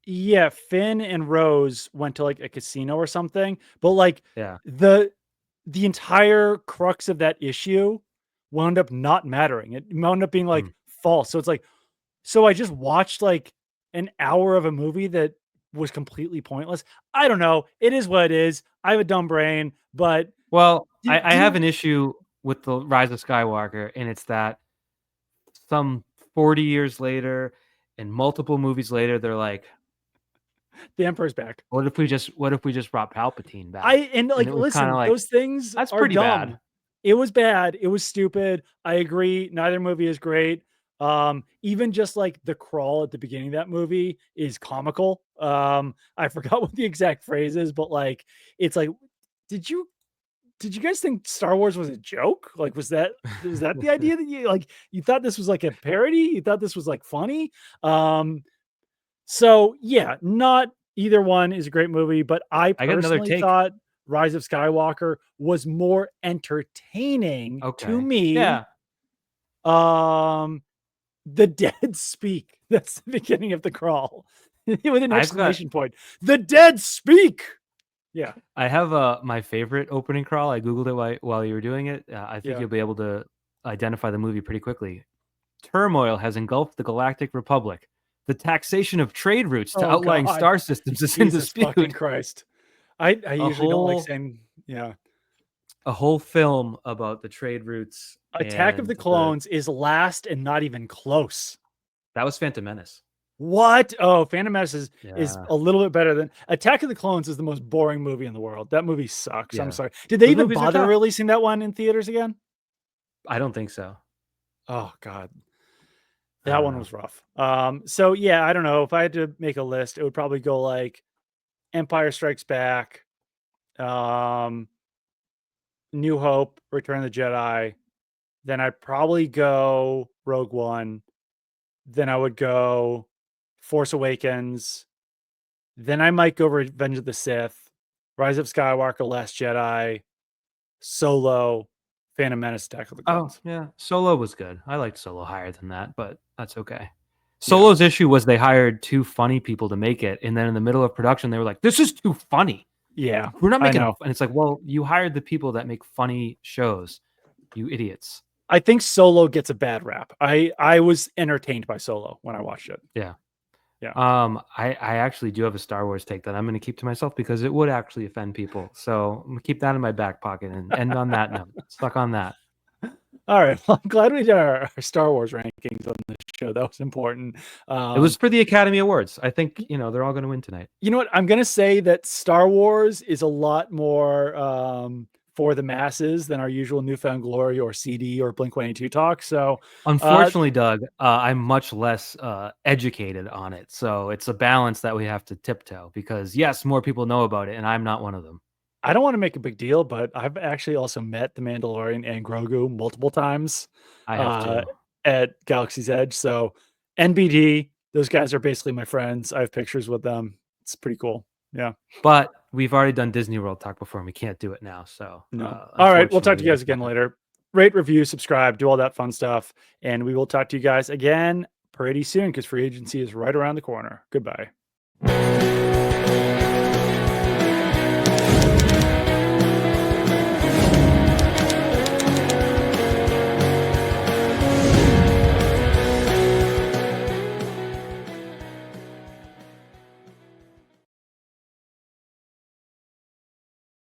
Yeah, Finn and Rose went to like a casino or something, but like Yeah. the entire crux of that issue wound up not mattering. It wound up being like Mm. false. So it's like, so I just watched like an hour of a movie that was completely pointless. I don't know. It is what it is. I have a dumb brain, but Well, do, I do have you, an issue with the Rise of Skywalker, and it's that some 40 years later and multiple movies later, they're like, the Emperor's back. what if we just brought Palpatine I back? and And like it was kind of listen, like, those things that's are pretty dumb. bad. It was bad. It was stupid. I agree. Neither movie is great. Even just like the crawl at the beginning of that movie is comical. I forgot what the exact phrase is, but like it's like, did you guys think Star Wars was a joke? Like, was that the idea that you thought this was like a parody? You thought this was like funny? So yeah, not either one is a great movie, but I I got another personally take. thought Rise of Skywalker was more entertaining to Okay. me. Yeah. Um, the dead speak. That's the beginning of the crawl with an I've got exclamation point. The dead speak. Yeah, I have my favorite opening crawl. I googled it while you were doing it. I think yeah. you'll be able to identify the movie pretty quickly. Turmoil has engulfed the Galactic Republic. The taxation of trade routes to Oh outlying God, star systems is in Jesus fucking dispute. Christ. I A usually don't like whole saying yeah. film about the trade routes Attack of the and the Clones is last and not even close. that was Phantom Menace. What? Oh, Phantom Menace is Yeah. a little bit better than Attack of the Clones is the most boring movie in the world. That movie sucks. I'm Yeah. sorry. Did they Those even movies are bother tough. releasing that one in theaters again? I don't think so. Oh God. I That don't one know. was rough. So yeah, I don't know. If I had to make a list, it would probably go like Empire Strikes Back, um, New Hope, Return of the Jedi. Then I'd probably go Rogue One. Then I would go Force Awakens. Then I might go Revenge of the Sith, Rise of Skywalker, Last Jedi, Solo, Phantom Menace, Attack of the Oh, Clones. yeah. Solo was good. I liked Solo higher than that, but that's okay. Yeah. Solo's issue was they hired two funny people to make it, and then in the middle of production, they were like, "This is too funny. Yeah. We're not I making." know. And it's like, well, you hired the people that make funny shows, you idiots. I think Solo gets a bad rap. I was entertained by Solo when I watched it. Yeah. Yeah. I actually do have a Star Wars take that I'm going to keep to myself because it would actually offend people. So I'm gonna keep that in my back pocket and end on that note. Stuck on that. All right. Well, I'm glad we did our Star Wars rankings on this show. That was important. It was for the Academy Awards. I think, they're all going to win tonight. You know what? I'm going to say that Star Wars is a lot more for the masses than our usual Newfound Glory or CD or Blink-182 talk. So, Unfortunately, Doug, I'm much less educated on it. So it's a balance that we have to tiptoe because, yes, more people know about it, and I'm not one of them. I don't want to make a big deal, but I've actually also met the Mandalorian and Grogu multiple times I have to. at Galaxy's Edge. So, NBD, those guys are basically my friends. I have pictures with them. It's pretty cool. Yeah. But we've already done Disney World talk before, and we can't do it now. So, no. All right. We'll talk to you guys again unfortunately, later. Rate, review, subscribe, do all that fun stuff. And we will talk to you guys again pretty soon because free agency is right around the corner. Goodbye.